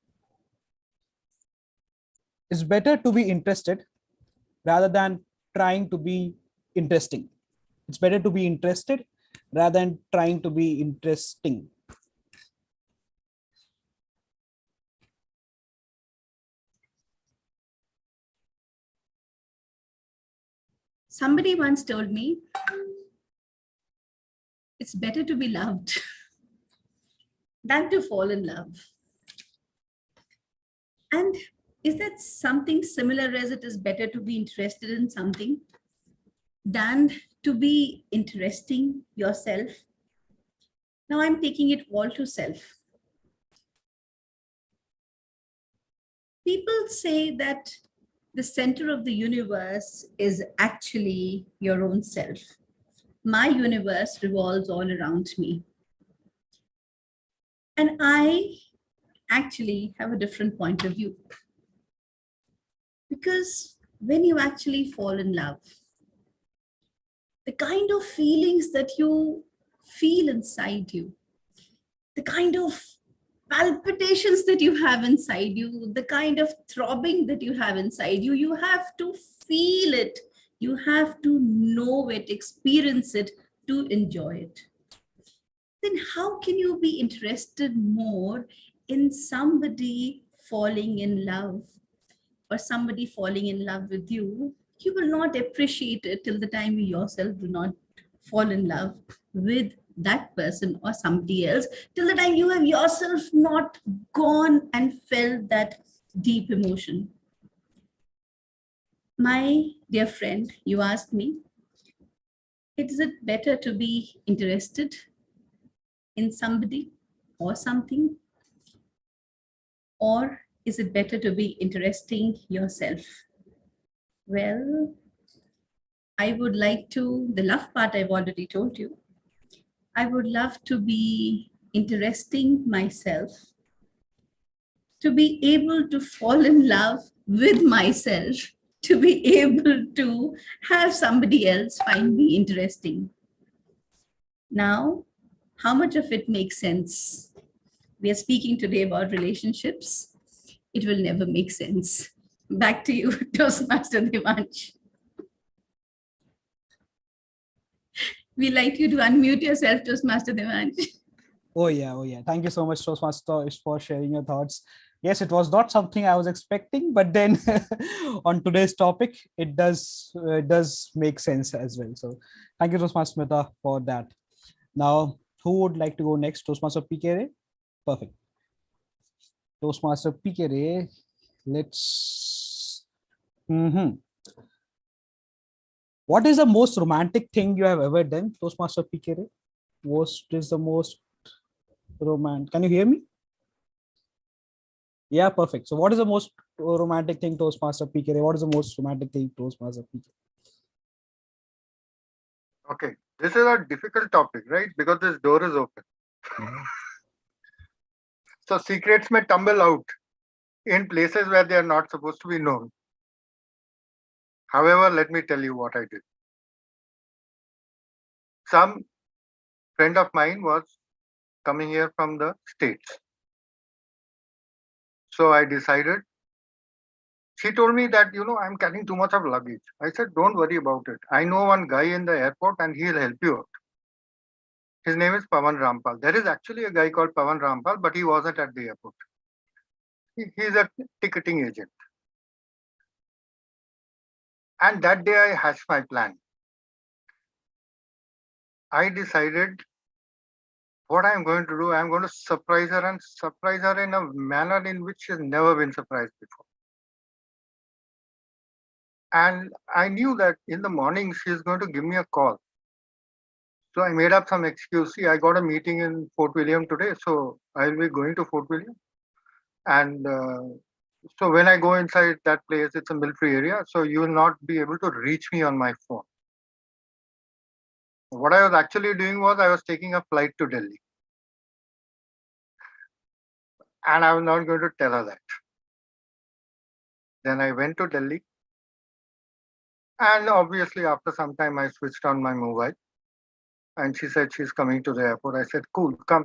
it's better to be interested rather than trying to be interesting. It's better to be interested rather than trying to be interesting. Somebody once told me, it's better to be loved than to fall in love. And is that something similar as it is better to be interested in something than to be interesting yourself? Now I'm taking it all to self. People say that the center of the universe is actually your own self. My universe revolves all around me. And I actually have a different point of view. Because when you actually fall in love, the kind of feelings that you feel inside you, the kind of palpitations that you have inside you, the kind of throbbing that you have inside you, you have to feel it. You have to know it, experience it to enjoy it. Then how can you be interested more in somebody falling in love or somebody falling in love with you? You will not appreciate it till the time you yourself do not fall in love with that person or somebody else, till the time you have yourself not gone and felt that deep emotion. My dear friend, you asked me, is it better to be interested in somebody or something? Or is it better to be interesting yourself? Well, I would like to, the love part I've already told you. I would love to be interesting myself, to be able to fall in love with myself, to be able to have somebody else find me interesting. Now, how much of it makes sense? We are speaking today about relationships. It will never make sense. Back to you, Toastmaster Devansh. We'd like you to unmute yourself, Toastmaster Devansh. Oh yeah. Thank you so much, Toastmaster, for sharing your thoughts. Yes, it was not something I was expecting, but then on today's topic, it does make sense as well. So thank you, Toastmaster Smita, for that. Now, who would like to go next? Toastmaster PK? Perfect. Toastmaster PK, let's. What is the most romantic thing you have ever done, Toastmaster PK? What is the most romantic? Can you hear me? Yeah, perfect. So what is the most romantic thing, Toastmaster PK? What is the most romantic thing, Toastmaster PK? Okay, this is a difficult topic, right? Because this door is open. Yeah. So secrets may tumble out in places where they are not supposed to be known. However, let me tell you what I did. Some friend of mine was coming here from the States. So I decided, she told me that, I'm carrying too much of luggage. I said, don't worry about it. I know one guy in the airport and he'll help you out. His name is Pavan Rampal. There is actually a guy called Pavan Rampal, but he wasn't at the airport. He's a ticketing agent. And that day I hatched my plan. I decided what I'm going to do. I'm going to surprise her and surprise her in a manner in which she's never been surprised before. And I knew that in the morning she is going to give me a call. So I made up some excuse. See, I got a meeting in Fort William today, so I'll be going to Fort William. And so when I go inside that place, it's a military area, so you will not be able to reach me on my phone. What I was actually doing was I was taking a flight to Delhi. And I was not going to tell her that. Then I went to Delhi. And obviously, after some time, I switched on my mobile. And she said she's coming to the airport. I said, cool, come.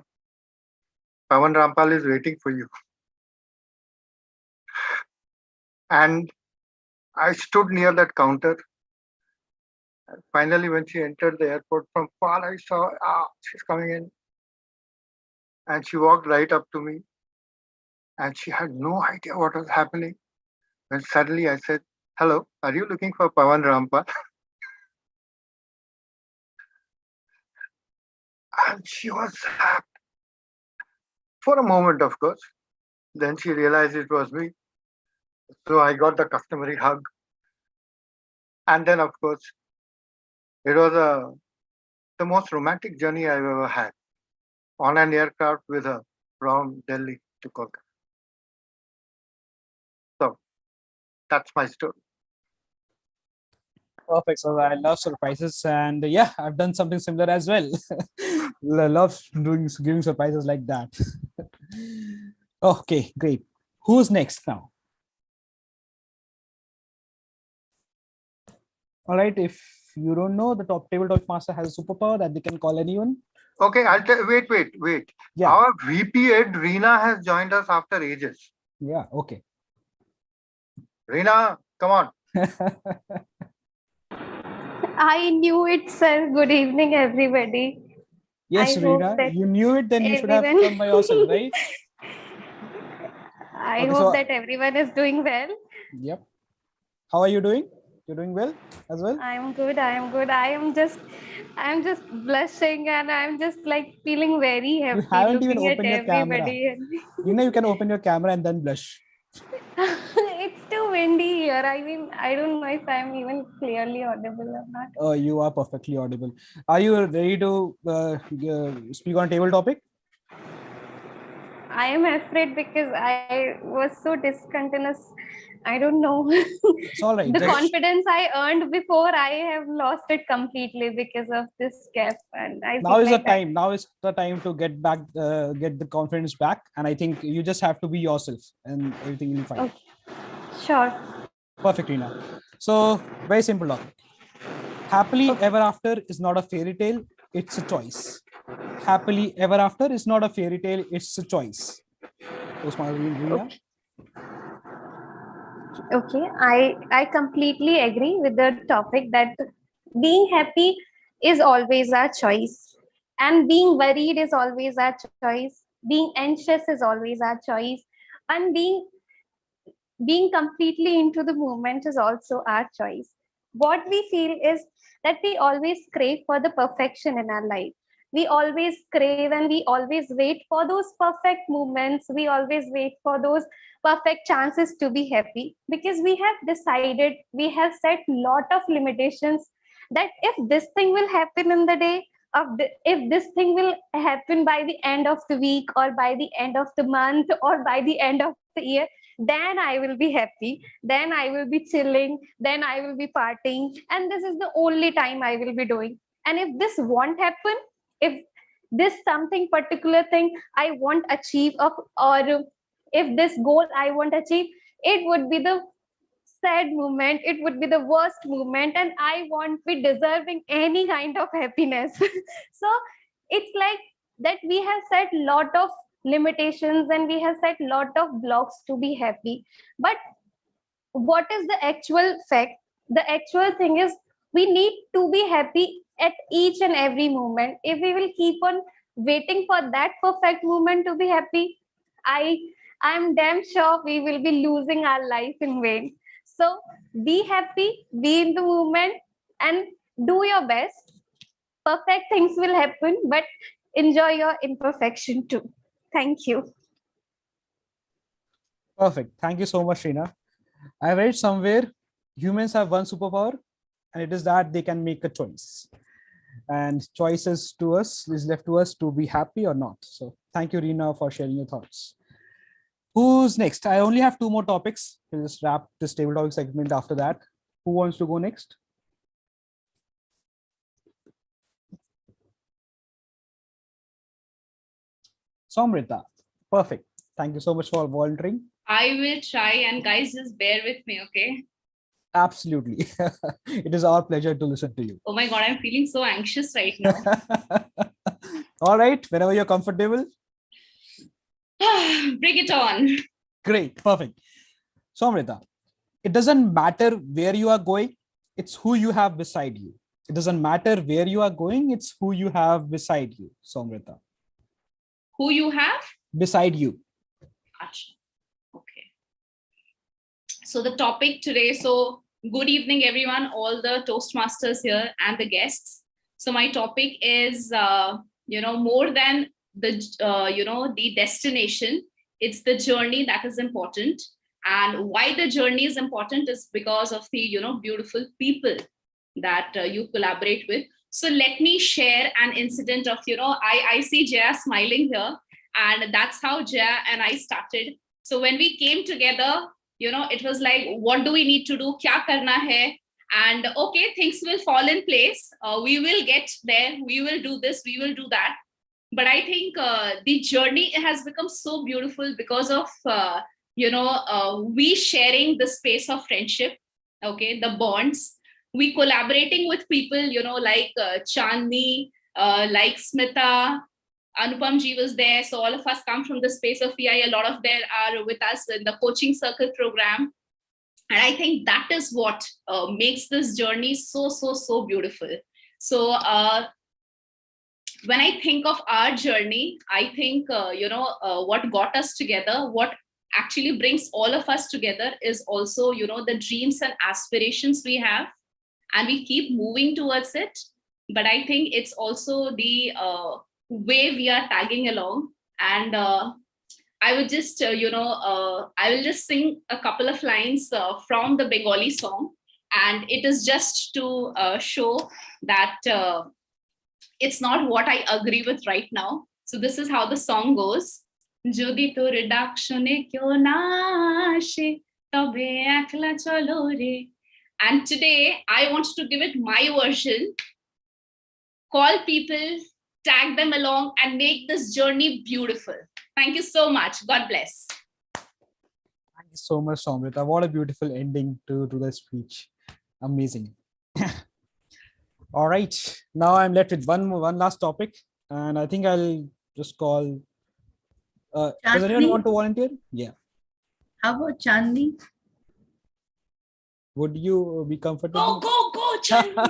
Pawan Rampal is waiting for you. And I stood near that counter. And finally, when she entered the airport from far, I saw, she's coming in. And she walked right up to me. And she had no idea what was happening. And suddenly I said, hello, are you looking for Pawan Rampal? And she was happy. For a moment, of course. Then she realized it was me. So I got the customary hug. And then, of course, it was the most romantic journey I've ever had on an aircraft with her from Delhi to Kolkata. So that's my story. Perfect. So I love surprises, and yeah, I've done something similar as well. Love giving surprises like that. Okay, great. Who's next now? All right. If you don't know, the top tabletop master has a superpower that they can call anyone. Okay, I'll tell. Wait. Yeah. Our VP Ed Reena has joined us after ages. Yeah. Okay. Reena, come on. I knew it, sir. Good evening, everybody. Yes, I hope Reena, that you knew it, then you should have everyone- come by yourself, right? I Okay, hope so- that everyone is doing well. Yep. How are you doing? You're doing well as well? I am good. I am good. I'm just blushing, and I'm just like feeling very happy haven't even looking at opened your camera. everybody. You know, you can open your camera and then blush. It's too windy here. I mean, I don't know if I'm even clearly audible or not. Oh, you are perfectly audible. Are you ready to speak on table topic? I am afraid because I was so discontinuous. I don't know. It's all right. The Just- confidence I earned before, I have lost it completely because of this gap. And I now feel is the like that- time. Now is the time to get back, get the confidence back. And I think you just have to be yourself, and everything will be fine. Okay. Sure. Perfect, Reena. So very simple topic. Happily ever after is not a fairy tale. It's a choice. Happily ever after is not a fairy tale. It's a choice. Reena. Okay. I completely agree with the topic that being happy is always our choice. And being worried is always our choice. Being anxious is always our choice. And being completely into the moment is also our choice. What we feel is that we always crave for the perfection in our life. We always crave and we always wait for those perfect moments. We always wait for those perfect chances to be happy because we have decided, we have set lot of limitations that if this thing will happen in the day, if this thing will happen by the end of the week or by the end of the month or by the end of the year, then I will be happy, then I will be chilling, then I will be partying, and this is the only time I will be doing. And if this won't happen, if this something particular thing I won't achieve or if this goal I won't achieve, it would be the sad moment, it would be the worst moment, and I won't be deserving any kind of happiness. So it's like that we have set lot of limitations and we have set lot of blocks to be happy. But what is the actual fact? The actual thing is we need to be happy at each and every moment. If we will keep on waiting for that perfect moment to be happy, I'm damn sure we will be losing our life in vain. So be happy, be in the moment, and do your best. Perfect things will happen, but enjoy your imperfection too. Thank you. Perfect. Thank you so much, Reena. I read somewhere humans have one superpower, and it is that they can make a choice. and choices to us is left to us to be happy or not. So thank you, Reena, for sharing your thoughts. Who's next? I only have 2 more topics. We'll just wrap this table talk segment after that. Who wants to go next? Somrita. Perfect. Thank you so much for volunteering. I will try, and guys, just bear with me, okay? Absolutely. It is our pleasure to listen to you. Oh my God, I'm feeling so anxious right now. All right, whenever you're comfortable. Bring it on. Great, perfect. So Amrita, it doesn't matter where you are going, it's who you have beside you. It doesn't matter where you are going, it's who you have beside you. So Amrita. Who you have? Beside you. Achha. Okay. So the topic today, so good evening, everyone, all the Toastmasters here and the guests. So my topic is, more than the destination, it's the journey that is important. And why the journey is important is because of the, beautiful people that you collaborate with. So let me share an incident of, I see Jaya smiling here, and that's how Jaya and I started. So when we came together, it was like, what do we need to do? Kya karna hai? And okay, things will fall in place. We will get there. We will do this. We will do that. But I think the journey has become so beautiful because of, we sharing the space of friendship, okay, the bonds, we collaborating with people, like Chandni, like Smita, Anupam ji was there. So all of us come from the space of VI. A lot of them are with us in the coaching circle program. And I think that is what makes this journey so, so, so beautiful. So when I think of our journey, I think, what got us together, what actually brings all of us together is also, the dreams and aspirations we have, and we keep moving towards it. But I think it's also the way we are tagging along. And I would just, I will just sing a couple of lines from the Bengali song. And it is just to show that it's not what I agree with right now. So this is how the song goes. Jodi tor ডাক শুনে কেউ না আসে তবে একলা চলো রে. And today I want to give it my version. Call people, tag them along, and make this journey beautiful. Thank you so much. God bless. Thank you so much, Somrita. What a beautiful ending to the speech. Amazing. All right. Now I'm left with one last topic, and I think I'll just call. Does anyone want to volunteer? Yeah. How about Chandni? Would you be comfortable? Go, Chandni.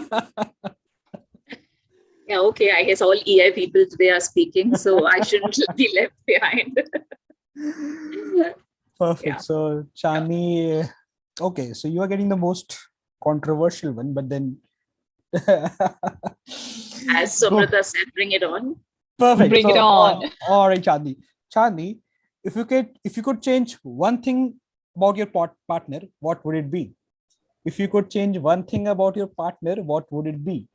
Yeah, okay. I guess all EI people today are speaking, so I shouldn't be left behind. Perfect. Yeah. So Chani, okay. So you are getting the most controversial one, but then As Somrita said, bring it on. perfect. Bring it on. All right, Chani. Chani, if you could change one thing about your partner, what would it be? If you could change one thing about your partner, what would it be?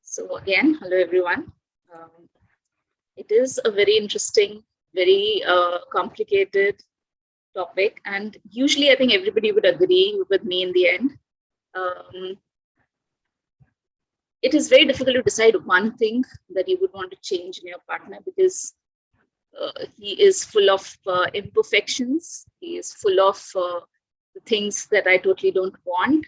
So again, hello everyone. It is a very interesting, very complicated topic, and usually I think everybody would agree with me in the end. It is very difficult to decide one thing that you would want to change in your partner, because he is full of imperfections. He is full of the things that I totally don't want.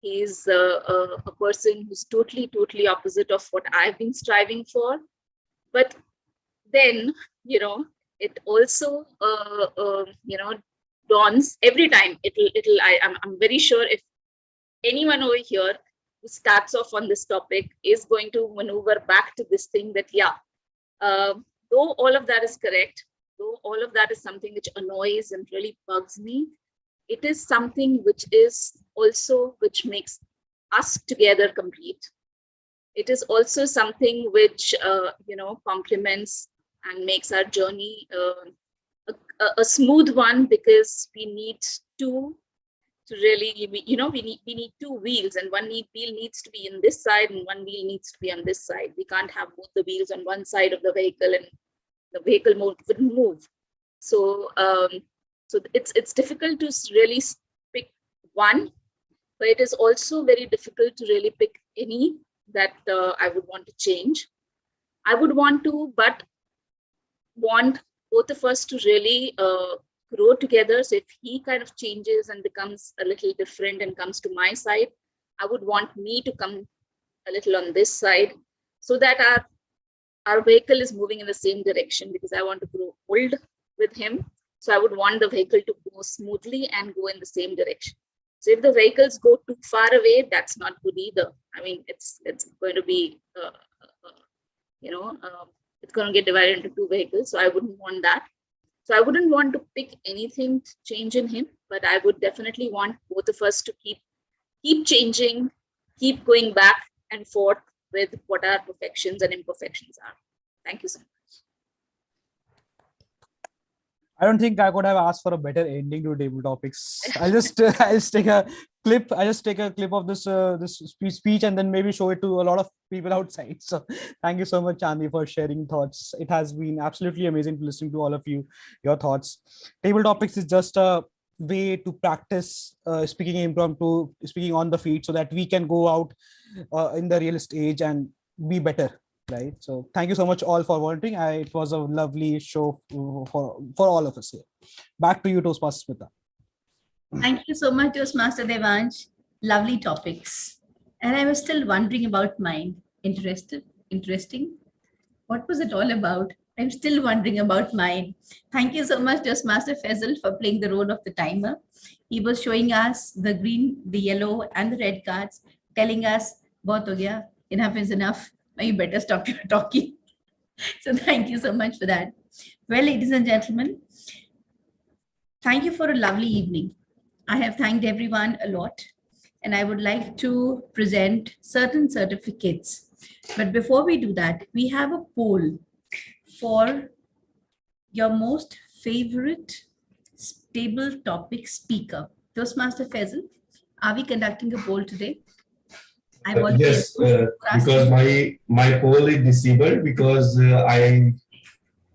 He's a person who's totally opposite of what I've been striving for. But then, it also, dawns every time. I'm very sure if anyone over here who starts off on this topic is going to maneuver back to this thing that, though all of that is correct, though all of that is something which annoys and really bugs me, it is something which makes us together complete. It is also something which, complements and makes our journey a smooth one, because we need two to really, we need two wheels, and wheel needs to be in this side and one wheel needs to be on this side. We can't have both the wheels on one side of the vehicle and the vehicle wouldn't move. So so it's difficult to really pick one, but it is also very difficult to really pick any that I would want to change. I would want both of us to really grow together. So if he kind of changes and becomes a little different and comes to my side, I would want me to come a little on this side, so that our vehicle is moving in the same direction, because I want to grow old with him. So I would want the vehicle to go smoothly and go in the same direction. So if the vehicles go too far away, that's not good either. I mean, it's going to be, it's going to get divided into two vehicles. So I wouldn't want that. So I wouldn't want to pick anything to change in him, but I would definitely want both of us to keep changing, keep going back and forth with what our perfections and imperfections are. Thank you so much. I don't think I could have asked for a better ending to table topics. I'll just take a clip. I just take a clip of this speech and then maybe show it to a lot of people outside. So thank you so much, Chandni, for sharing thoughts. It has been absolutely amazing to listen to all of you, your thoughts. Table topics is just a way to practice speaking impromptu, speaking on the feet, so that we can go out in the real stage and be better. Right. So thank you so much all for volunteering. It was a lovely show for all of us here. Back to you, Toastmaster Smita. Thank you so much, Toastmaster Devansh. Lovely topics. And I was still wondering about mine. Interesting. What was it all about? I'm still wondering about mine. Thank you so much, Toastmaster Faisal, for playing the role of the timer. He was showing us the green, the yellow, and the red cards, telling us, "Bahut ho gaya, enough is enough. Now you better stop your talking." So thank you so much for that. Well, ladies and gentlemen, thank you for a lovely evening. I have thanked everyone a lot, and I would like to present certain certificates. But before we do that, we have a poll for your most favorite table topic speaker. Toastmaster Faisal, are we conducting a poll today? Yes, because my poll is disabled because I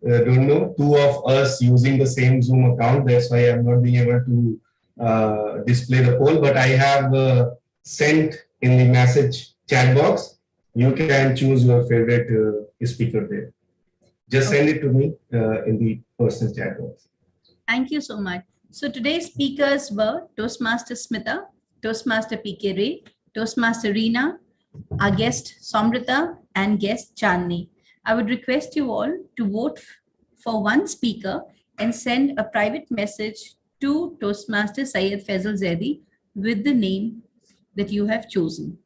don't know, two of us using the same Zoom account. That's why I'm not being able to display the poll, but I have sent in the message chat box. You can choose your favorite speaker there. Just send it to me in the personal chat box. Thank you so much. So today's speakers were Toastmaster Smita, Toastmaster PK Ray, Toastmaster Reena, our guest Somrita, and guest Chandni. I would request you all to vote for one speaker and send a private message to Toastmaster Syed Faisal Zaidi with the name that you have chosen.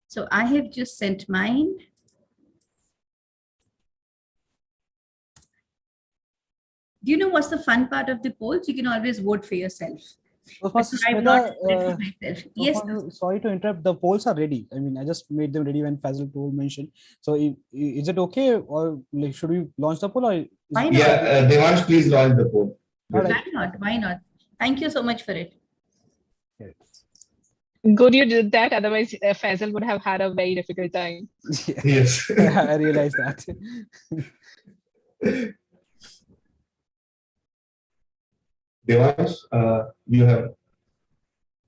So I have just sent mine. Do you know what's the fun part of the polls? You can always vote for yourself. Yes. Sorry to interrupt. The polls are ready. I mean, I just made them ready when Faisal told mentioned. So is it okay, or like, should we launch the poll? Or why not? Yeah, Devansh, please launch the poll. Why not? Why not? Thank you so much for it. Good you did that. Otherwise, Faisal would have had a very difficult time. Yes. I realized that. Devansh,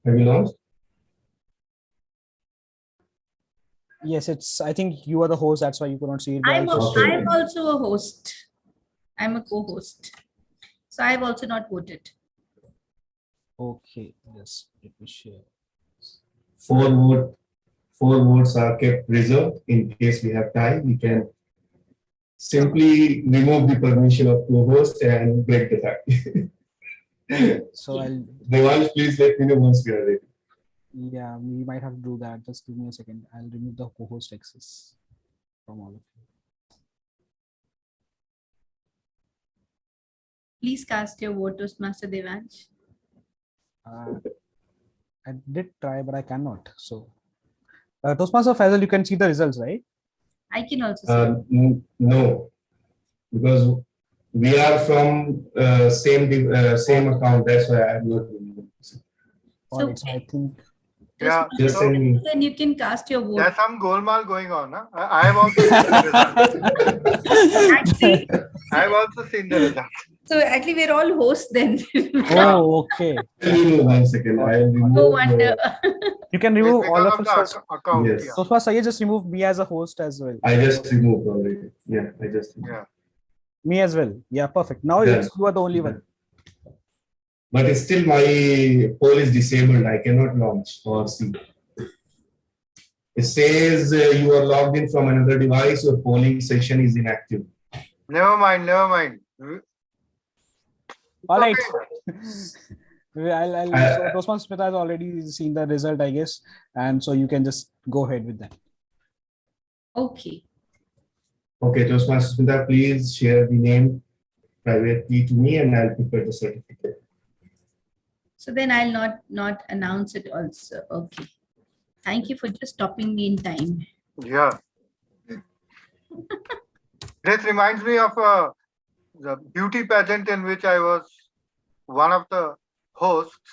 have you launched? Yes, I think you are the host. That's why you could not see it. I'm also a host. I'm a co-host. So I've also not voted. Okay, yes, let me share. Four votes are kept reserved in case we have time. We can simply remove the permission of co-host and break the tie. So Devansh, please let me know once we are ready. Yeah, we might have to do that. Just give me a second. I'll remove the co-host access from all of you. Please cast your vote, Toastmaster Devansh. I did try, but I cannot. So, Toastmaster Faisal, you can see the results, right? I can also see. No, because we are from same account. That's why I'm not remembering. So I think Yeah, Just so send me. then you can cast your vote. there's some golmaal going on. Huh? I have also seen the results. Actually, I have also seen the results. so actually we're all hosts then. oh, okay. Remove 1 second. I will remove. No wonder. You can It's remove all because of of us. the account. Yes. Yeah. So far, Sayed just remove me as a host as well. I just removed already. Yeah, I just removed. Yeah. Me as well. Yeah, perfect. Now Done. you are the only one. But it's still my poll is disabled. I cannot launch or see. It says you are logged in from another device. Your polling session is inactive. Never mind. Never mind. All right. I- so Toastmasters Smita has already seen the result, I guess, and so you can just go ahead with that. Okay. Okay, Toastmasters Smita, please share the name privately to me, and I'll prepare the certificate. So then I'll not announce it also. Okay. Thank you for just stopping me in time. Yeah. This reminds me of the beauty pageant in which I was one of the hosts,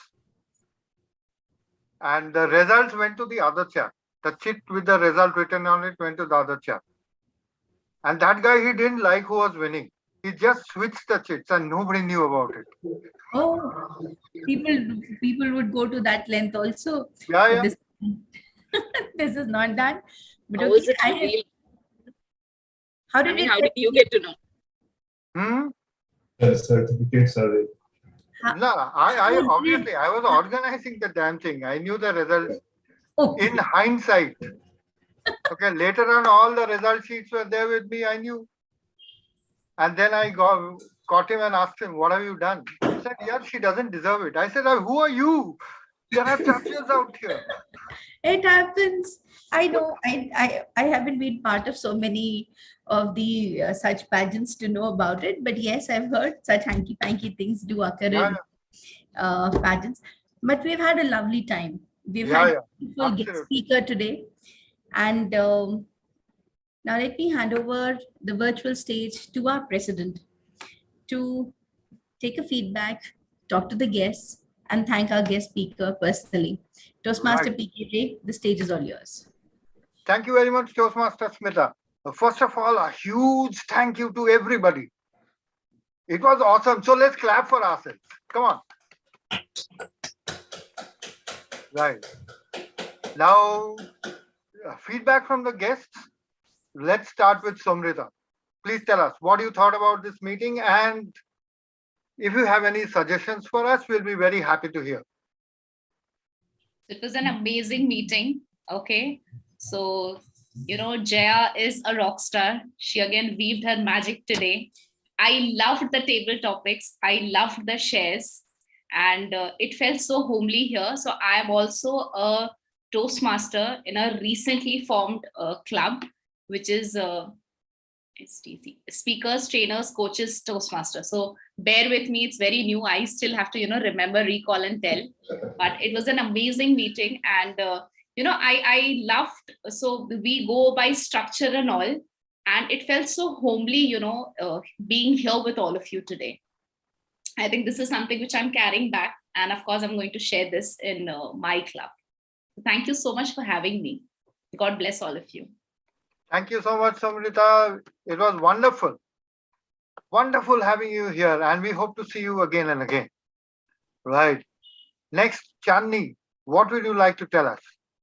and the results went to the other chap. The chit with the result written on it went to the other chap. And that guy, he didn't like who was winning. He just switched the chits and nobody knew about it. Oh, people would go to that length also. Yeah, But yeah. This, this is not that. But How okay, was it revealed? how I did mean, it how did you get to know? The certificates are ready. No, I obviously I was organizing the damn thing. I knew the results Okay. in hindsight. Okay, later on, all the result sheets were there with me. I knew. And then I caught him and asked him, "What have you done?" He said, "Yeah, she doesn't deserve it." I said, "Who are you? There are judges out here." It happens. I know. I haven't been part of so many of the such pageants to know about it, but yes, I've heard such hanky-panky things do occur in pageants. But we've had a lovely time. We've Yeah, had yeah. a beautiful guest Absolutely. speaker today, and now let me hand over the virtual stage to our president to take a feedback, talk to the guests, and thank our guest speaker personally. Toastmaster Right. PKJ, the stage is all yours. Thank you very much, Toastmaster Smita. First of all, a huge thank you to everybody. It was awesome. So let's clap for ourselves. Come on. Right. Now, feedback from the guests. Let's start with Somrita. Please tell us what you thought about this meeting, and if you have any suggestions for us, we'll be very happy to hear. It was an amazing meeting. Okay. So, Jaya is a rock star. She again weaved her magic today. I loved the table topics. I loved the shares. And it felt so homely here. So I am also a Toastmaster in a recently formed club, which is STC, Speakers, Trainers, Coaches, Toastmaster. So bear with me, it's very new. I still have to, remember, recall and tell. But it was an amazing meeting. And, I loved, so we go by structure and all. And it felt so homely, being here with all of you today. I think this is something which I'm carrying back. And of course, I'm going to share this in my club. Thank you so much for having me. God bless all of you. Thank you so much, Somrita. It was wonderful. Wonderful having you here, and we hope to see you again and again. Right. Next, Chandni, what would you like to tell us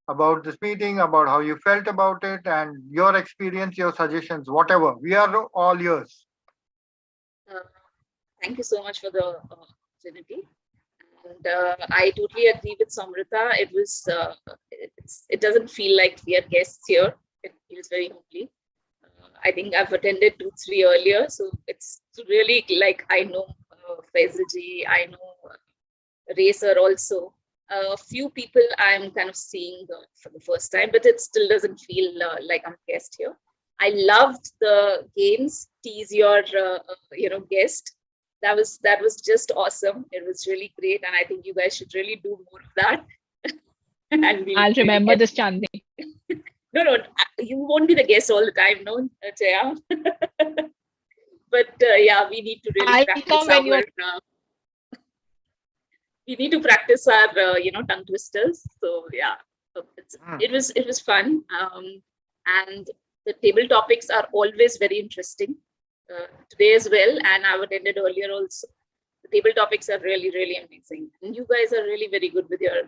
about this meeting, about how you felt about it, and your experience, your suggestions, whatever. We are all yours. Thank you so much for the opportunity. And I totally agree with Somrita. It was, it doesn't feel like we are guests here. It feels very homely. I think I've attended 2-3 earlier, so it's really like I know Faizaji, I know Racer also. A few people I'm kind of seeing for the first time, but it still doesn't feel like I'm a guest here. I loved the games. Tease your guest. That was just awesome. It was really great, and I think you guys should really do more of that. And I'll remember this, Chandni. No, you won't be the guest all the time, no, Jaya. But yeah, we need to really I'll practice come when you're we need to practice our tongue twisters. So yeah, it was fun, and the table topics are always very interesting. Today as well, and I've attended earlier also. The table topics are really, really amazing, and you guys are really very good with your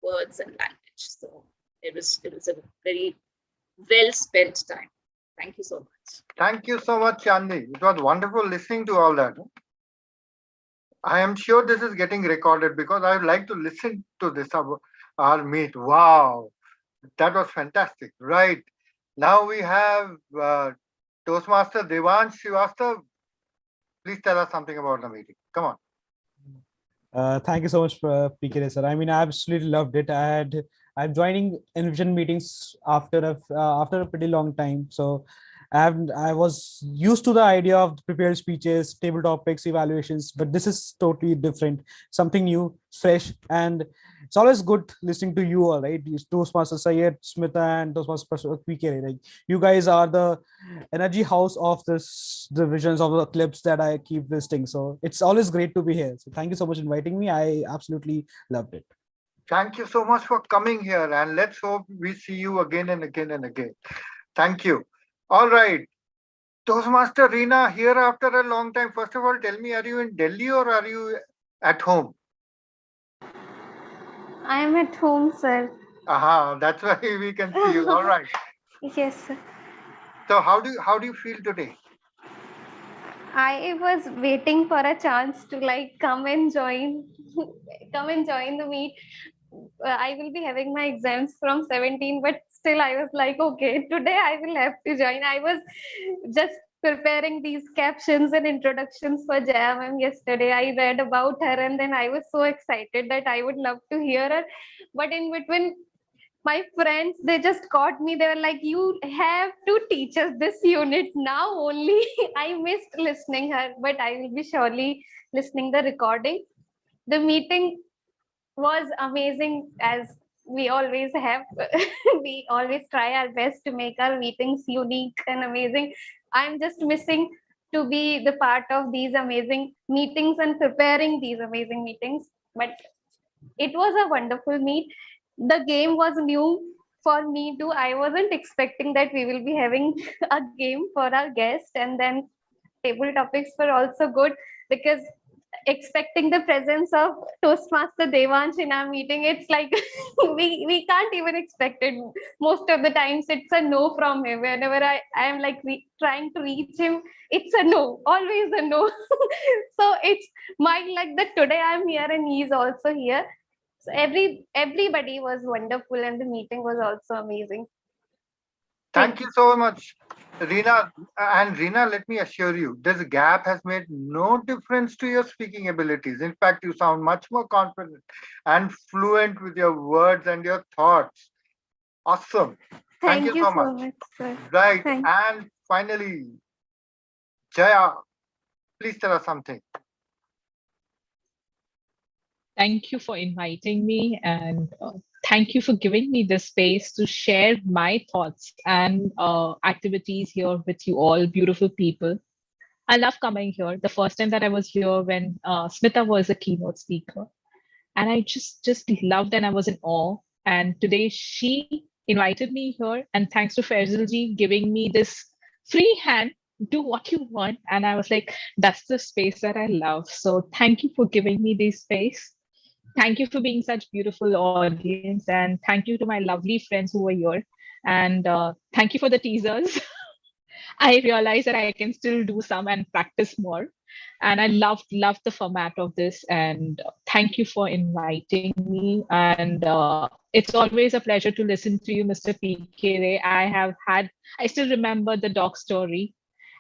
words and language. So it was a very well spent time. Thank you so much. Thank you so much, Chandni. It was wonderful listening to all that. I am sure this is getting recorded because I would like to listen to this our meet. Wow, that was fantastic. Right. Now we have Toastmaster Devansh Srivastav. Please tell us something about the meeting. Come on. Thank you so much, PK sir. I mean, I absolutely loved it. I'm joining NVezion meetings after a pretty long time. So I was used to the idea of prepared speeches, table topics, evaluations, but this is totally different, something new, fresh, and it's always good listening to you all, right? Toastmaster Sayed, Smita, and Toastmaster PK. Like, you guys are the energy house of the visions of the clips that I keep listing. So it's always great to be here. So thank you so much for inviting me. I absolutely loved it. Thank you so much for coming here, and let's hope we see you again and again and again. Thank you. All right. Toastmaster Reena, here after a long time. First of all, tell me, are you in Delhi or are you at home? I am at home, sir. Aha, that's why we can see you. All right. Yes, sir. So how do you feel today? I was waiting for a chance to come and join the meet. I will be having my exams from 17, but still I was like, okay, today I will have to join. I was just preparing these captions and introductions for Jaya ma'am yesterday. I read about her and then I was so excited that I would love to hear her. But in between, my friends, they just caught me. They were like, you have to teach us this unit now only. I missed listening her, but I will be surely listening the recording. The meeting was amazing, as we always have. We always try our best to make our meetings unique and amazing. I'm just missing to be the part of these amazing meetings and preparing these amazing meetings. But it was a wonderful meet. The game was new for me too. I wasn't expecting that we will be having a game for our guest, and then table topics were also good because expecting the presence of Toastmaster Devansh in our meeting, it's like we can't even expect it. Most of the times it's a no from him. Whenever I am trying to reach him, it's a no, always a no. So it's my luck that today I'm here and he's also here. So everybody was wonderful and the meeting was also amazing. Thank you so much, Reena. And Reena, let me assure you, this gap has made no difference to your speaking abilities. In fact, you sound much more confident and fluent with your words and your thoughts. Awesome. Thank you so much. Sir. Right. Thanks. And finally, Jaya, please tell us something. Thank you for inviting me, and thank you for giving me the space to share my thoughts and activities here with you all, beautiful people. I love coming here. The first time that I was here when Smita was a keynote speaker, and I just loved and I was in awe. And today she invited me here, and thanks to Faizalji giving me this free hand, do what you want. And I was like, that's the space that I love. So thank you for giving me this space. Thank you for being such beautiful audience, and thank you to my lovely friends who were here. And thank you for the teasers. I realized that I can still do some and practice more. And I loved the format of this. And thank you for inviting me. And it's always a pleasure to listen to you, Mr. PK. I still remember the dog story.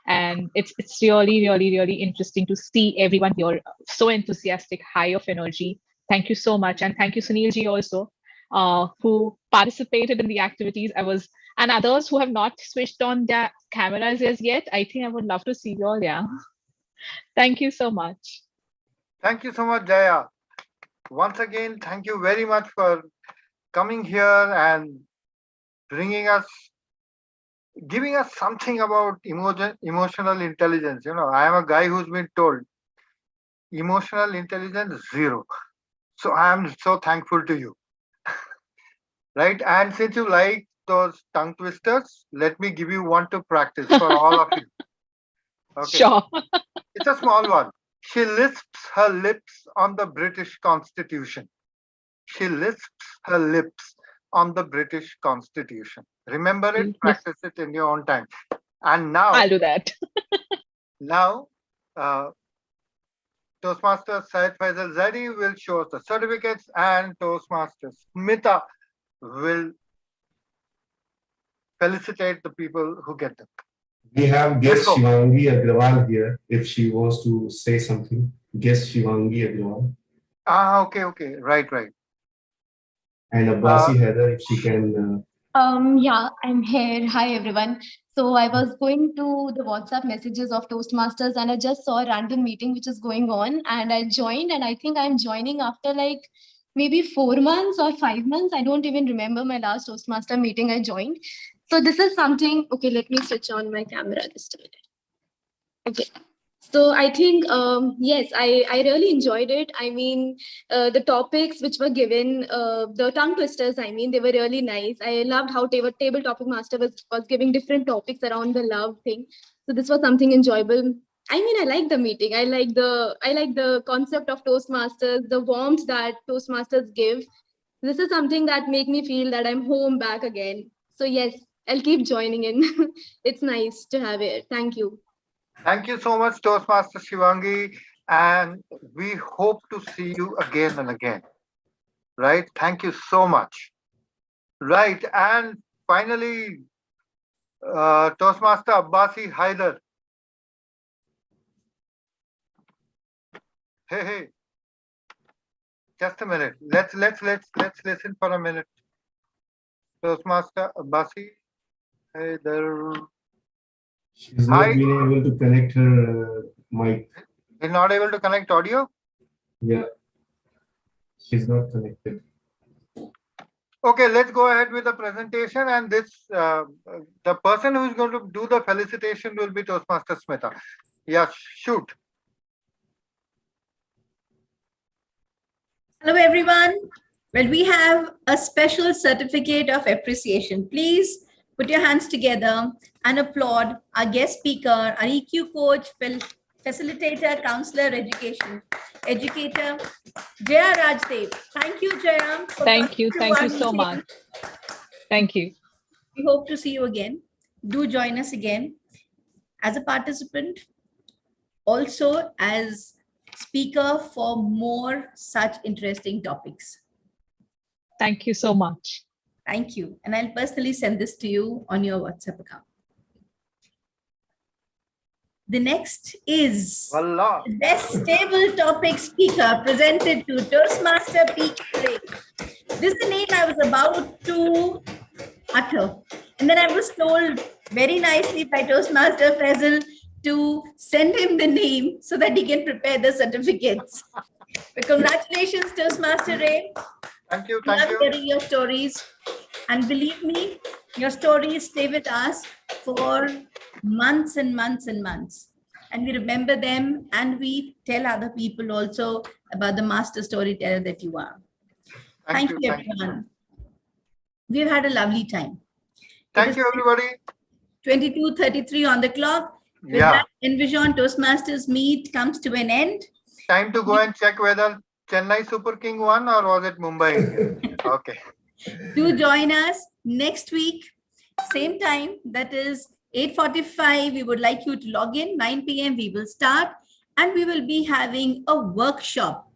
And it's really interesting to see everyone here so enthusiastic, high of energy. Thank you so much. And thank you, Sunilji, also, who participated in the activities. And others who have not switched on their cameras as yet. I think I would love to see you all. Yeah. Thank you so much. Thank you so much, Jaya. Once again, thank you very much for coming here and bringing us giving us something about emotional intelligence. You know, I am a guy who's been told emotional intelligence 0. So I am so thankful to you. Right? And since you like those tongue twisters, let me give you one to practice for all of you. Okay. Sure. It's a small one. She lisps her lips on the British Constitution. She lisps her lips on the British Constitution. Remember it, practice it in your own time. And now, I'll do that. now, Toastmaster Syed Faisal Zadi will show us the certificates, and Toastmaster Smita will felicitate the people who get them. We have guest Let's go. Shivangi Agrawal here. If she wants to say something, guest Shivangi Agrawal. Okay. Right. And Abbasi Heather, if she can. Yeah, I'm here. Hi, everyone. So I was going to the WhatsApp messages of Toastmasters and I just saw a random meeting which is going on and I joined, and I think I'm joining after like maybe 4 months or 5 months. I don't even remember my last Toastmaster meeting I joined. So this is something, okay, let me switch on my camera just a minute. Okay. So I think, yes, I really enjoyed it. I mean, the topics which were given, the tongue twisters, I mean, they were really nice. I loved how Table Topic Master was giving different topics around the love thing. So this was something enjoyable. I mean, I like the meeting. I like the concept of Toastmasters, the warmth that Toastmasters give. This is something that make me feel that I'm home back again. So yes, I'll keep joining in. It's nice to have it. Thank you. Thank you so much, Toastmaster Shivangi, and we hope to see you again and again. Right? Thank you so much. Right, and finally, Toastmaster Abbasi Haider. Hey, just a minute. Let's listen for a minute. Toastmaster Abbasi Haider. She's not been able to connect her mic. She's not able to connect audio? Yeah. She's not connected. Okay, let's go ahead with the presentation, and this the person who is going to do the felicitation will be Toastmaster Smita. Yes, shoot. Hello, everyone. Well, we have a special certificate of appreciation. Please put your hands together and applaud our guest speaker, our EQ coach, facilitator, counselor, educator, Jaya Rajdev. Thank you, Jaya. Thank you so much. Thank you. We hope to see you again. Do join us again as a participant, also as speaker for more such interesting topics. Thank you so much. Thank you. And I'll personally send this to you on your WhatsApp account. The next is Wallah. the best table topic speaker presented to Toastmaster Peak Parade. This is the name I was about to utter. And then I was told very nicely by Toastmaster Faisal to send him the name so that he can prepare the certificates. But congratulations, Toastmaster Ray. Thank you. Love hearing your stories. And believe me, your stories stay with us for months and months and months. And we remember them and we tell other people also about the master storyteller that you are. Thank you, everyone. We've had a lovely time. Thank you, everybody. 22:33 on the clock. With that, NVezion Toastmasters meet comes to an end. Time to go and check whether Chennai Super King won or was it Mumbai? Okay. Do join us next week, same time, that is 8:45. We would like you to log in. 9 p.m. we will start, and we will be having a workshop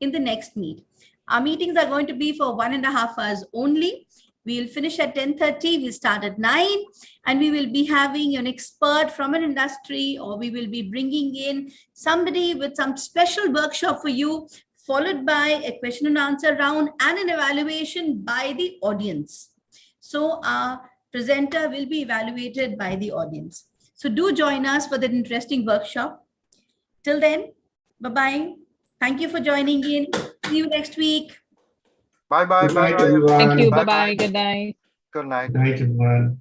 in the next meet. Our meetings are going to be for 1.5 hours only. We'll finish at 10:30. We'll start at 9, and we will be having an expert from an industry, or we will be bringing in somebody with some special workshop for you, followed by a question and answer round and an evaluation by the audience. So our presenter will be evaluated by the audience. So do join us for that interesting workshop. Till then, bye-bye. Thank you for joining in. See you next week. Bye-bye. Good night, everyone. Thank you. Bye-bye. Good night. Good night. Good night, everyone.